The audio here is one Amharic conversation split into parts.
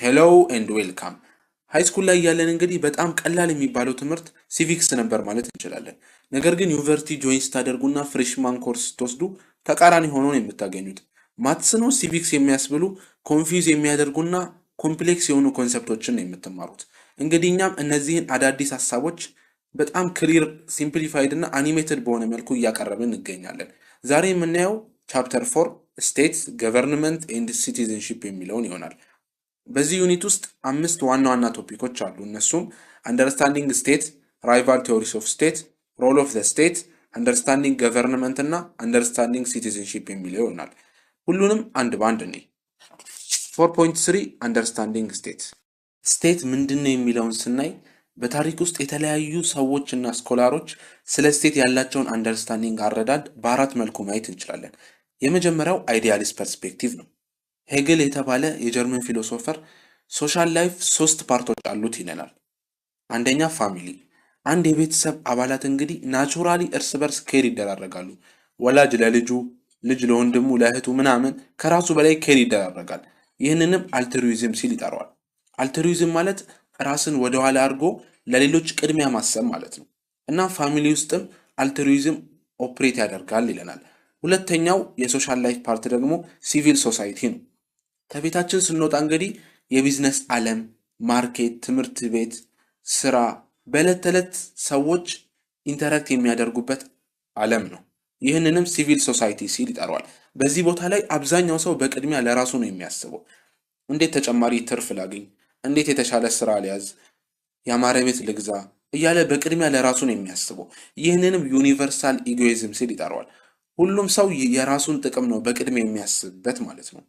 ሄሎ ኤንድ ዌልካም። ሃይ ስኩል ላይ ያለን እንግዲህ በጣም ቀላል የሚባለው ትምህርት ሲቪክስ ነበር ማለት እንችላለን። ነገር ግን ዩኒቨርሲቲ ጆይን ስታደርጉና ፍሬሽማን ኮርስ ስትወስዱ ተቃራኒ ሆኖ ነው የምታገኙት። ማትስ ነው ሲቪክስ የሚያስብሉ ኮንፊውዝ የሚያደርጉና ኮምፕሌክስ የሆኑ ኮንሰፕቶችን ነው የምትማሩት። እንግዲህ እኛም እነዚህን አዳዲስ ሀሳቦች በጣም ክሊር ሲምፕሊፋይድ እና አኒሜትድ በሆነ መልኩ እያቀረብን እንገኛለን። ዛሬ የምናየው ቻፕተር 4 ስቴትስ ገቨርንመንት ኤንድ ሲቲዝንሺፕ የሚለውን ይሆናል። በዚህ ዩኒት ውስጥ 5 ዋና ዋና ቶፒኮች አሉ። እነሱም አንደርስታንዲንግ ስቴት፣ ራይቫል ቲዮሪስ ኦፍ ስቴት፣ ሮል ኦፍ ዘ ስቴት፣ አንደርስታንዲንግ ገቨርንመንት እና አንደርስታንዲንግ ሲቲዝንሺፕ የሚለው ይሆናል። ሁሉንም አንድ በአንድ እኔ 4.3 አንደርስታንዲንግ ስቴት። ስቴት ምንድን ነው የሚለውን ስናይ በታሪክ ውስጥ የተለያዩ ሰዎች እና ስኮላሮች ስለ ስቴት ያላቸውን አንደርስታንዲንግ አረዳድ በአራት መልኩ ማየት እንችላለን። የመጀመሪያው አይዲያሊስት ፐርስፔክቲቭ ነው። ሄግል የተባለ የጀርመን ፊሎሶፈር ሶሻል ላይፍ 3 ፓርቶች አሉት ይለናል። አንደኛ ፋሚሊ፣ አንድ የቤተሰብ አባላት እንግዲህ ናቹራሊ እርስ በርስ ኬር ይደራረጋሉ። ወላጅ ለልጁ፣ ልጅ ለወንድሙ፣ ለእህቱ ምናምን ከራሱ በላይ ኬር ይደራረጋል። ይህንንም አልትሩይዝም ሲል ይጠራዋል። አልትሩይዝም ማለት ራስን ወደኋላ አድርጎ ለሌሎች ቅድሚያ ማሰብ ማለት ነው። እና ፋሚሊ ውስጥም አልትሩይዝም ኦፕሬት ያደርጋል ይለናል። ሁለተኛው የሶሻል ላይፍ ፓርት ደግሞ ሲቪል ሶሳይቲ ነው። ከቤታችን ስንወጣ እንግዲህ የቢዝነስ ዓለም፣ ማርኬት፣ ትምህርት ቤት፣ ስራ፣ በዕለት ተዕለት ሰዎች ኢንተራክት የሚያደርጉበት ዓለም ነው። ይህንንም ሲቪል ሶሳይቲ ሲል ይጠራዋል። በዚህ ቦታ ላይ አብዛኛው ሰው በቅድሚያ ለራሱ ነው የሚያስበው። እንዴት ተጨማሪ ትርፍ ላግኝ፣ እንዴት የተሻለ ስራ ሊያዝ፣ ያማረ ቤት ልግዛ እያለ በቅድሚያ ለራሱ ነው የሚያስበው። ይህንንም ዩኒቨርሳል ኢጎይዝም ሲል ይጠራዋል። ሁሉም ሰው የራሱን ጥቅም ነው በቅድሚያ የሚያስብበት ማለት ነው።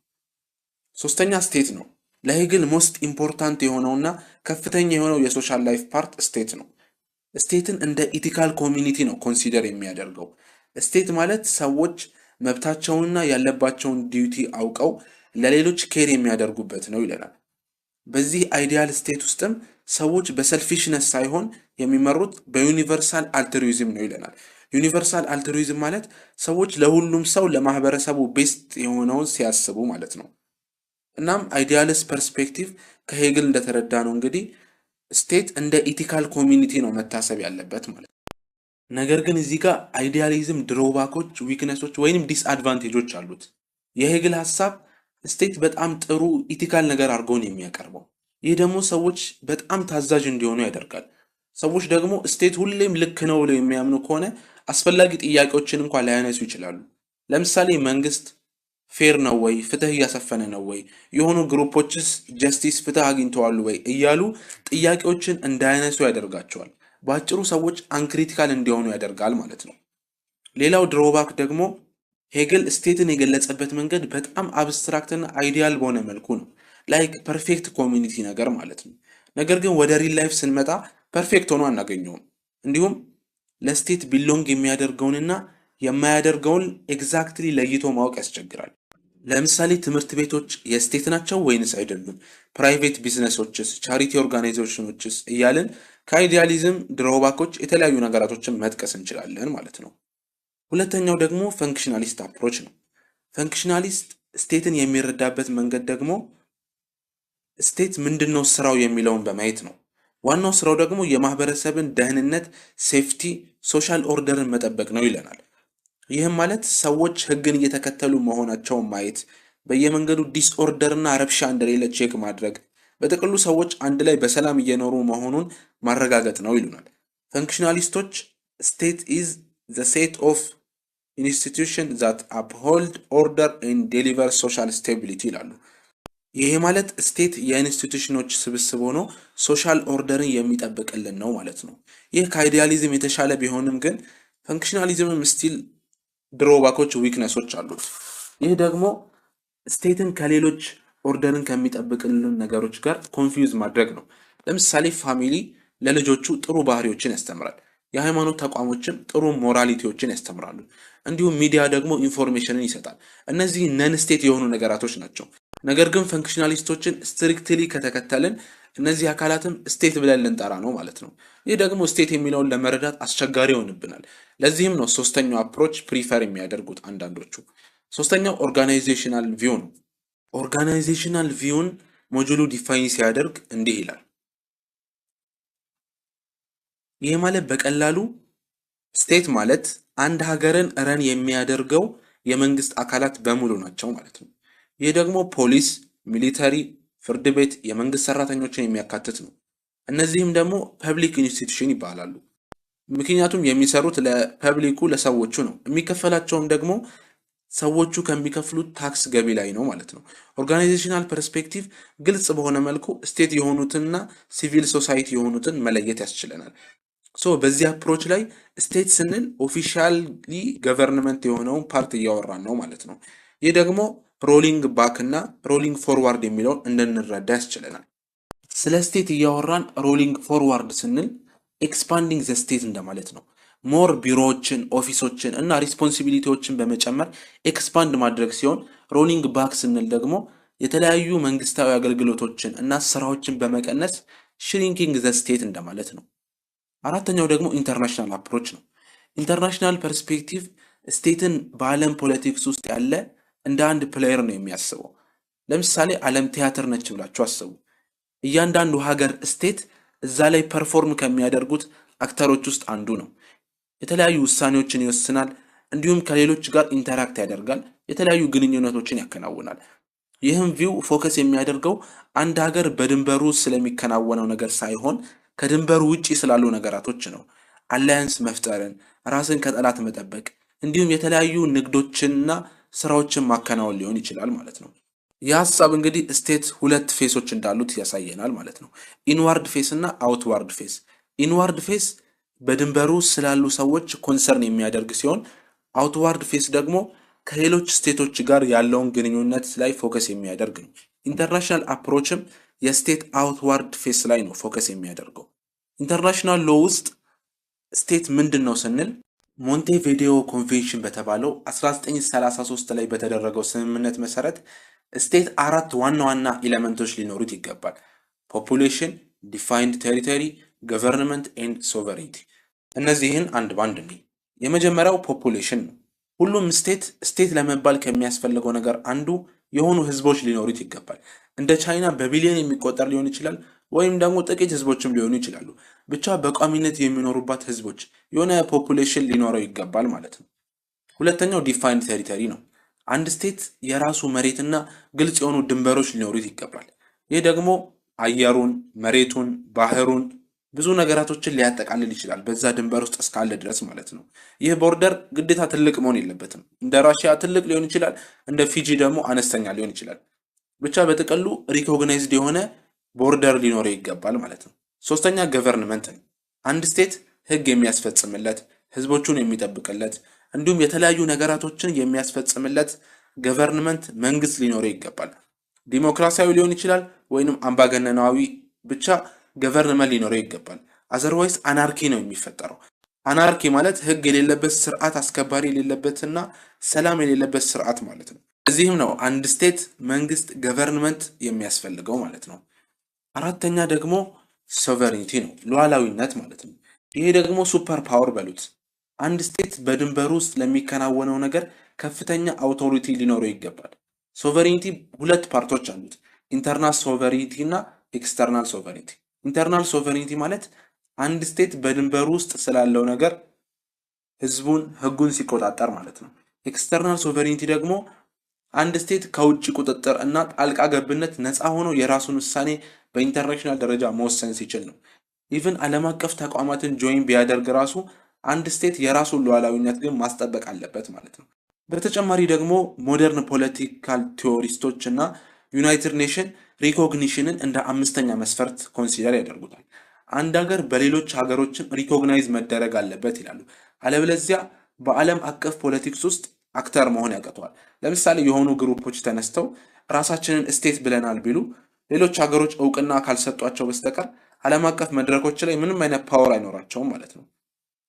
ሶስተኛ ስቴት ነው። ለሄግል ሞስት ኢምፖርታንት የሆነውና ከፍተኛ የሆነው የሶሻል ላይፍ ፓርት ስቴት ነው። ስቴትን እንደ ኢቲካል ኮሚኒቲ ነው ኮንሲደር የሚያደርገው። ስቴት ማለት ሰዎች መብታቸውንና ያለባቸውን ዲዩቲ አውቀው ለሌሎች ኬር የሚያደርጉበት ነው ይለናል። በዚህ አይዲያል ስቴት ውስጥም ሰዎች በሰልፊሽነስ ሳይሆን የሚመሩት በዩኒቨርሳል አልትሩይዝም ነው ይለናል። ዩኒቨርሳል አልትሩይዝም ማለት ሰዎች ለሁሉም ሰው ለማህበረሰቡ ቤስት የሆነውን ሲያስቡ ማለት ነው። እናም አይዲያሊስት ፐርስፔክቲቭ ከሄግል እንደተረዳ ነው እንግዲህ ስቴት እንደ ኢቲካል ኮሚኒቲ ነው መታሰብ ያለበት ማለት ነው። ነገር ግን እዚህ ጋር አይዲያሊዝም ድሮባኮች፣ ዊክነሶች ወይንም ዲስአድቫንቴጆች አሉት። የሄግል ሀሳብ ስቴት በጣም ጥሩ ኢቲካል ነገር አድርጎን የሚያቀርበው፣ ይህ ደግሞ ሰዎች በጣም ታዛዥ እንዲሆኑ ያደርጋል። ሰዎች ደግሞ ስቴት ሁሌም ልክ ነው ብለው የሚያምኑ ከሆነ አስፈላጊ ጥያቄዎችን እንኳን ላያነሱ ይችላሉ። ለምሳሌ መንግስት ፌር ነው ወይ፣ ፍትህ እያሰፈነ ነው ወይ፣ የሆኑ ግሩፖችስ ጀስቲስ ፍትህ አግኝተዋል ወይ እያሉ ጥያቄዎችን እንዳያነሱ ያደርጋቸዋል። በአጭሩ ሰዎች አንክሪቲካል እንዲሆኑ ያደርጋል ማለት ነው። ሌላው ድሮባክ ደግሞ ሄግል ስቴትን የገለጸበት መንገድ በጣም አብስትራክትና አይዲያል በሆነ መልኩ ነው። ላይክ ፐርፌክት ኮሚኒቲ ነገር ማለት ነው። ነገር ግን ወደ ሪል ላይፍ ስንመጣ ፐርፌክት ሆኖ አናገኘውም። እንዲሁም ለስቴት ቢሎንግ የሚያደርገውንና የማያደርገውን ኤግዛክትሊ ለይቶ ማወቅ ያስቸግራል። ለምሳሌ ትምህርት ቤቶች የስቴት ናቸው ወይንስ አይደሉም? ፕራይቬት ቢዝነሶችስ፣ ቻሪቲ ኦርጋናይዜሽኖችስ እያልን ከአይዲያሊዝም ድሮባኮች የተለያዩ ነገራቶችን መጥቀስ እንችላለን ማለት ነው። ሁለተኛው ደግሞ ፈንክሽናሊስት አፕሮች ነው። ፈንክሽናሊስት ስቴትን የሚረዳበት መንገድ ደግሞ ስቴት ምንድነው ስራው የሚለውን በማየት ነው። ዋናው ስራው ደግሞ የማህበረሰብን ደህንነት፣ ሴፍቲ፣ ሶሻል ኦርደርን መጠበቅ ነው ይለናል። ይህም ማለት ሰዎች ህግን እየተከተሉ መሆናቸውን ማየት፣ በየመንገዱ ዲስኦርደር እና ረብሻ እንደሌለ ቼክ ማድረግ፣ በጥቅሉ ሰዎች አንድ ላይ በሰላም እየኖሩ መሆኑን ማረጋገጥ ነው ይሉናል። ፈንክሽናሊስቶች ስቴት ኢዝ ዘ ሴት ኦፍ ኢንስቲትዩሽን ዛት አፕሆልድ ኦርደር ኤንድ ዴሊቨር ሶሻል ስቴቢሊቲ ይላሉ። ይሄ ማለት ስቴት የኢንስቲትዩሽኖች ስብስብ ሆኖ ሶሻል ኦርደርን የሚጠብቅልን ነው ማለት ነው። ይህ ከአይዲያሊዝም የተሻለ ቢሆንም ግን ፈንክሽናሊዝምም ስቲል ድሮባኮች፣ ዊክነሶች አሉት። ይህ ደግሞ ስቴትን ከሌሎች ኦርደርን ከሚጠብቅልን ነገሮች ጋር ኮንፊውዝ ማድረግ ነው። ለምሳሌ ፋሚሊ ለልጆቹ ጥሩ ባህሪዎችን ያስተምራል። የሃይማኖት ተቋሞችም ጥሩ ሞራሊቲዎችን ያስተምራሉ። እንዲሁም ሚዲያ ደግሞ ኢንፎርሜሽንን ይሰጣል። እነዚህ ነን ስቴት የሆኑ ነገራቶች ናቸው። ነገር ግን ፈንክሽናሊስቶችን ስትሪክትሊ ከተከተልን እነዚህ አካላትም ስቴት ብለን ልንጠራ ነው ማለት ነው። ይህ ደግሞ ስቴት የሚለውን ለመረዳት አስቸጋሪ ይሆንብናል። ለዚህም ነው ሶስተኛው አፕሮች ፕሪፈር የሚያደርጉት አንዳንዶቹ። ሶስተኛው ኦርጋናይዜሽናል ቪው ነው። ኦርጋናይዜሽናል ቪውን ሞጁሉ ዲፋይን ሲያደርግ እንዲህ ይላል። ይህ ማለት በቀላሉ ስቴት ማለት አንድ ሀገርን ረን የሚያደርገው የመንግስት አካላት በሙሉ ናቸው ማለት ነው። ይህ ደግሞ ፖሊስ፣ ሚሊተሪ፣ ፍርድ ቤት፣ የመንግስት ሰራተኞችን የሚያካትት ነው። እነዚህም ደግሞ ፐብሊክ ኢንስቲትዩሽን ይባላሉ። ምክንያቱም የሚሰሩት ለፐብሊኩ ለሰዎቹ ነው። የሚከፈላቸውም ደግሞ ሰዎቹ ከሚከፍሉት ታክስ ገቢ ላይ ነው ማለት ነው። ኦርጋናይዜሽናል ፐርስፔክቲቭ ግልጽ በሆነ መልኩ ስቴት የሆኑትንና ሲቪል ሶሳይቲ የሆኑትን መለየት ያስችለናል። በዚህ አፕሮች ላይ ስቴት ስንል ኦፊሻሊ ገቨርንመንት የሆነውን ፓርት እያወራን ነው ማለት ነው። ይህ ደግሞ ሮሊንግ ባክ እና ሮሊንግ ፎርዋርድ የሚለውን እንድንረዳ ያስችለናል። ስለ ስቴት እያወራን ሮሊንግ ፎርዋርድ ስንል ኤክስፓንዲንግ ዘ ስቴት እንደማለት ነው። ሞር ቢሮዎችን፣ ኦፊሶችን እና ሪስፖንሲቢሊቲዎችን በመጨመር ኤክስፓንድ ማድረግ ሲሆን፣ ሮሊንግ ባክ ስንል ደግሞ የተለያዩ መንግስታዊ አገልግሎቶችን እና ስራዎችን በመቀነስ ሽሪንኪንግ ዘ ስቴት እንደማለት ነው። አራተኛው ደግሞ ኢንተርናሽናል አፕሮች ነው። ኢንተርናሽናል ፐርስፔክቲቭ ስቴትን በዓለም ፖለቲክስ ውስጥ ያለ እንደ አንድ ፕሌየር ነው የሚያስበው። ለምሳሌ ዓለም ቲያትር ነች ብላችሁ አስቡ። እያንዳንዱ ሀገር ስቴት እዛ ላይ ፐርፎርም ከሚያደርጉት አክተሮች ውስጥ አንዱ ነው። የተለያዩ ውሳኔዎችን ይወስናል፣ እንዲሁም ከሌሎች ጋር ኢንተራክት ያደርጋል፣ የተለያዩ ግንኙነቶችን ያከናውናል። ይህም ቪው ፎከስ የሚያደርገው አንድ ሀገር በድንበሩ ስለሚከናወነው ነገር ሳይሆን ከድንበሩ ውጪ ስላሉ ነገራቶች ነው። አላያንስ መፍጠርን፣ ራስን ከጠላት መጠበቅ፣ እንዲሁም የተለያዩ ንግዶችንና ስራዎችን ማከናወን ሊሆን ይችላል ማለት ነው። ይህ ሀሳብ እንግዲህ ስቴት ሁለት ፌሶች እንዳሉት ያሳየናል ማለት ነው። ኢንዋርድ ፌስ እና አውትዋርድ ፌስ። ኢንዋርድ ፌስ በድንበሩ ስላሉ ሰዎች ኮንሰርን የሚያደርግ ሲሆን፣ አውትዋርድ ፌስ ደግሞ ከሌሎች ስቴቶች ጋር ያለውን ግንኙነት ላይ ፎከስ የሚያደርግ ነው። ኢንተርናሽናል አፕሮችም የስቴት አውትዋርድ ፌስ ላይ ነው ፎከስ የሚያደርገው። ኢንተርናሽናል ሎ ውስጥ ስቴት ምንድን ነው ስንል ሞንቴቪዲዮ ኮንቬንሽን በተባለው 1933 ላይ በተደረገው ስምምነት መሰረት ስቴት አራት ዋና ዋና ኤሌመንቶች ሊኖሩት ይገባል። ፖፑሌሽን፣ ዲፋይንድ ቴሪቶሪ፣ ገቨርንመንት ኤንድ ሶቨሬንቲ። እነዚህን አንድ ባንድ ነው። የመጀመሪያው ፖፑሌሽን ነው። ሁሉም ስቴት ለመባል ከሚያስፈልገው ነገር አንዱ የሆኑ ህዝቦች ሊኖሩት ይገባል። እንደ ቻይና በቢሊዮን የሚቆጠር ሊሆን ይችላል፣ ወይም ደግሞ ጥቂት ህዝቦችም ሊሆኑ ይችላሉ። ብቻ በቋሚነት የሚኖሩባት ህዝቦች የሆነ ፖፑሌሽን ሊኖረው ይገባል ማለት ነው። ሁለተኛው ዲፋይንድ ቴሪቶሪ ነው። አንድ ስቴት የራሱ መሬትና ግልጽ የሆኑ ድንበሮች ሊኖሩት ይገባል። ይህ ደግሞ አየሩን፣ መሬቱን፣ ባህሩን ብዙ ነገራቶችን ሊያጠቃልል ይችላል በዛ ድንበር ውስጥ እስካለ ድረስ ማለት ነው። ይህ ቦርደር ግዴታ ትልቅ መሆን የለበትም። እንደ ራሽያ ትልቅ ሊሆን ይችላል፣ እንደ ፊጂ ደግሞ አነስተኛ ሊሆን ይችላል። ብቻ በጥቅሉ ሪኮግናይዝድ የሆነ ቦርደር ሊኖረው ይገባል ማለት ነው። ሶስተኛ ገቨርንመንት ነው። አንድ ስቴት ህግ የሚያስፈጽምለት፣ ህዝቦቹን የሚጠብቅለት፣ እንዲሁም የተለያዩ ነገራቶችን የሚያስፈጽምለት ገቨርንመንት መንግስት ሊኖረው ይገባል። ዲሞክራሲያዊ ሊሆን ይችላል ወይንም አምባገነናዊ፣ ብቻ ገቨርንመንት ሊኖረው ይገባል። አዘርዋይስ አናርኪ ነው የሚፈጠረው። አናርኪ ማለት ህግ የሌለበት ስርዓት፣ አስከባሪ የሌለበትና ሰላም የሌለበት ስርዓት ማለት ነው። እዚህም ነው አንድ ስቴት መንግስት ገቨርንመንት የሚያስፈልገው ማለት ነው። አራተኛ ደግሞ ሶቨሬኒቲ ነው፣ ሉዓላዊነት ማለት ነው። ይሄ ደግሞ ሱፐር ፓወር በሉት። አንድ ስቴት በድንበሩ ውስጥ ለሚከናወነው ነገር ከፍተኛ አውቶሪቲ ሊኖረው ይገባል። ሶቨሬኒቲ ሁለት ፓርቶች አሉት፣ ኢንተርናል ሶቨሬኒቲ እና ኤክስተርናል ሶቨሬኒቲ። ኢንተርናል ሶቨሬኒቲ ማለት አንድ ስቴት በድንበሩ ውስጥ ስላለው ነገር ህዝቡን፣ ህጉን ሲቆጣጠር ማለት ነው። ኤክስተርናል ሶቨሬኒቲ ደግሞ አንድ ስቴት ከውጭ ቁጥጥር እና ጣልቃ ገብነት ነፃ ሆኖ የራሱን ውሳኔ በኢንተርናሽናል ደረጃ መወሰን ሲችል ነው። ኢቭን ዓለም አቀፍ ተቋማትን ጆይን ቢያደርግ ራሱ አንድ ስቴት የራሱን ሉዓላዊነት ግን ማስጠበቅ አለበት ማለት ነው። በተጨማሪ ደግሞ ሞደርን ፖለቲካል ቲዎሪስቶች እና ዩናይትድ ኔሽን ሪኮግኒሽንን እንደ አምስተኛ መስፈርት ኮንሲደር ያደርጉታል። አንድ ሀገር በሌሎች ሀገሮችም ሪኮግናይዝ መደረግ አለበት ይላሉ። አለበለዚያ በዓለም አቀፍ ፖለቲክስ ውስጥ አክተር መሆን ያቀተዋል። ለምሳሌ የሆኑ ግሩፖች ተነስተው ራሳችንን ስቴት ብለናል ቢሉ ሌሎች ሀገሮች እውቅና ካልሰጧቸው በስተቀር ዓለም አቀፍ መድረኮች ላይ ምንም አይነት ፓወር አይኖራቸውም ማለት ነው።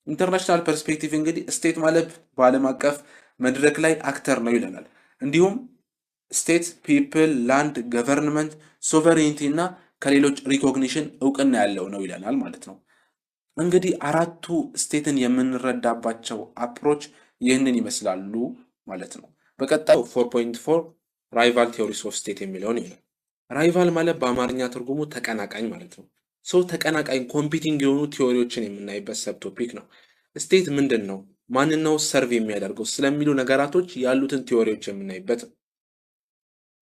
ኢንተርናሽናል ፐርስፔክቲቭ እንግዲህ ስቴት ማለት በዓለም አቀፍ መድረክ ላይ አክተር ነው ይለናል። እንዲሁም ስቴት ፒፕል፣ ላንድ፣ ገቨርንመንት፣ ሶቨሬኒቲ እና ከሌሎች ሪኮግኒሽን እውቅና ያለው ነው ይለናል ማለት ነው። እንግዲህ አራቱ ስቴትን የምንረዳባቸው አፕሮች ይህንን ይመስላሉ ማለት ነው። በቀጣዩ 4.4 ራይቫል ቲዮሪስ ኦፍ ስቴት የሚለውን ይላል። ራይቫል ማለት በአማርኛ ትርጉሙ ተቀናቃኝ ማለት ነው። ተቀናቃኝ ኮምፒቲንግ የሆኑ ቲዎሪዎችን የምናይበት ሰብ ቶፒክ ነው። ስቴት ምንድን ነው? ማንን ነው ሰርቭ የሚያደርገው? ስለሚሉ ነገራቶች ያሉትን ቲዎሪዎች የምናይበት ነው።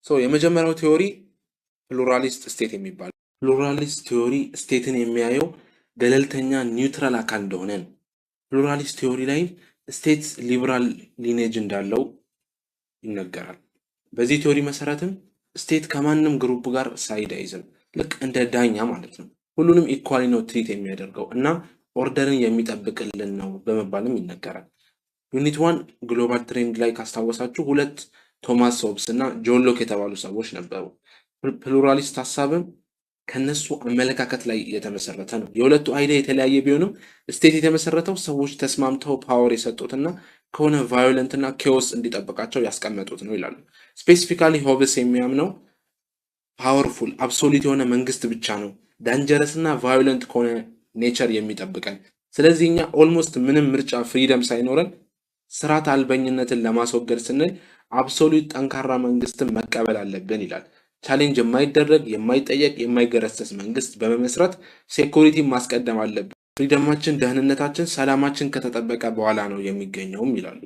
የመጀመሪያው ቲዎሪ ፕሉራሊስት ስቴት የሚባለው ፕሉራሊስት ቲዎሪ ስቴትን የሚያየው ገለልተኛ ኒውትራል አካል እንደሆነ ነው። ፕሉራሊስት ቲዎሪ ላይ ስቴት ሊበራል ሊኔጅ እንዳለው ይነገራል። በዚህ ቲዎሪ መሰረትም ስቴት ከማንም ግሩፕ ጋር ሳይድ አይዝም፣ ልክ እንደ ዳኛ ማለት ነው። ሁሉንም ኢኳሊ ነው ትሪት የሚያደርገው እና ኦርደርን የሚጠብቅልን ነው በመባልም ይነገራል። ዩኒት 1 ግሎባል ትሬንድ ላይ ካስታወሳችሁ ሁለት ቶማስ ሆብስ እና ጆን ሎክ የተባሉ ሰዎች ነበሩ። ፕሉራሊስት ሀሳብም ከነሱ አመለካከት ላይ የተመሰረተ ነው። የሁለቱ አይዲያ የተለያየ ቢሆንም ስቴት የተመሰረተው ሰዎች ተስማምተው ፓወር የሰጡትና ከሆነ ቫዮለንት እና ኬዎስ እንዲጠብቃቸው ያስቀመጡት ነው ይላሉ። ስፔሲፊካሊ ሆብስ የሚያምነው ፓወርፉል አብሶሉት የሆነ መንግስት ብቻ ነው ዳንጀረስ እና ቫዮለንት ከሆነ ኔቸር የሚጠብቀን። ስለዚህ እኛ ኦልሞስት ምንም ምርጫ ፍሪደም ሳይኖረን ስርዓት አልበኝነትን ለማስወገድ ስንል አብሶሉት ጠንካራ መንግስትን መቀበል አለብን ይላል። ቻሌንጅ የማይደረግ የማይጠየቅ የማይገረሰስ መንግስት በመመስረት ሴኩሪቲ ማስቀደም አለብን። ፍሪደማችን፣ ደህንነታችን፣ ሰላማችን ከተጠበቀ በኋላ ነው የሚገኘውም ይላሉ።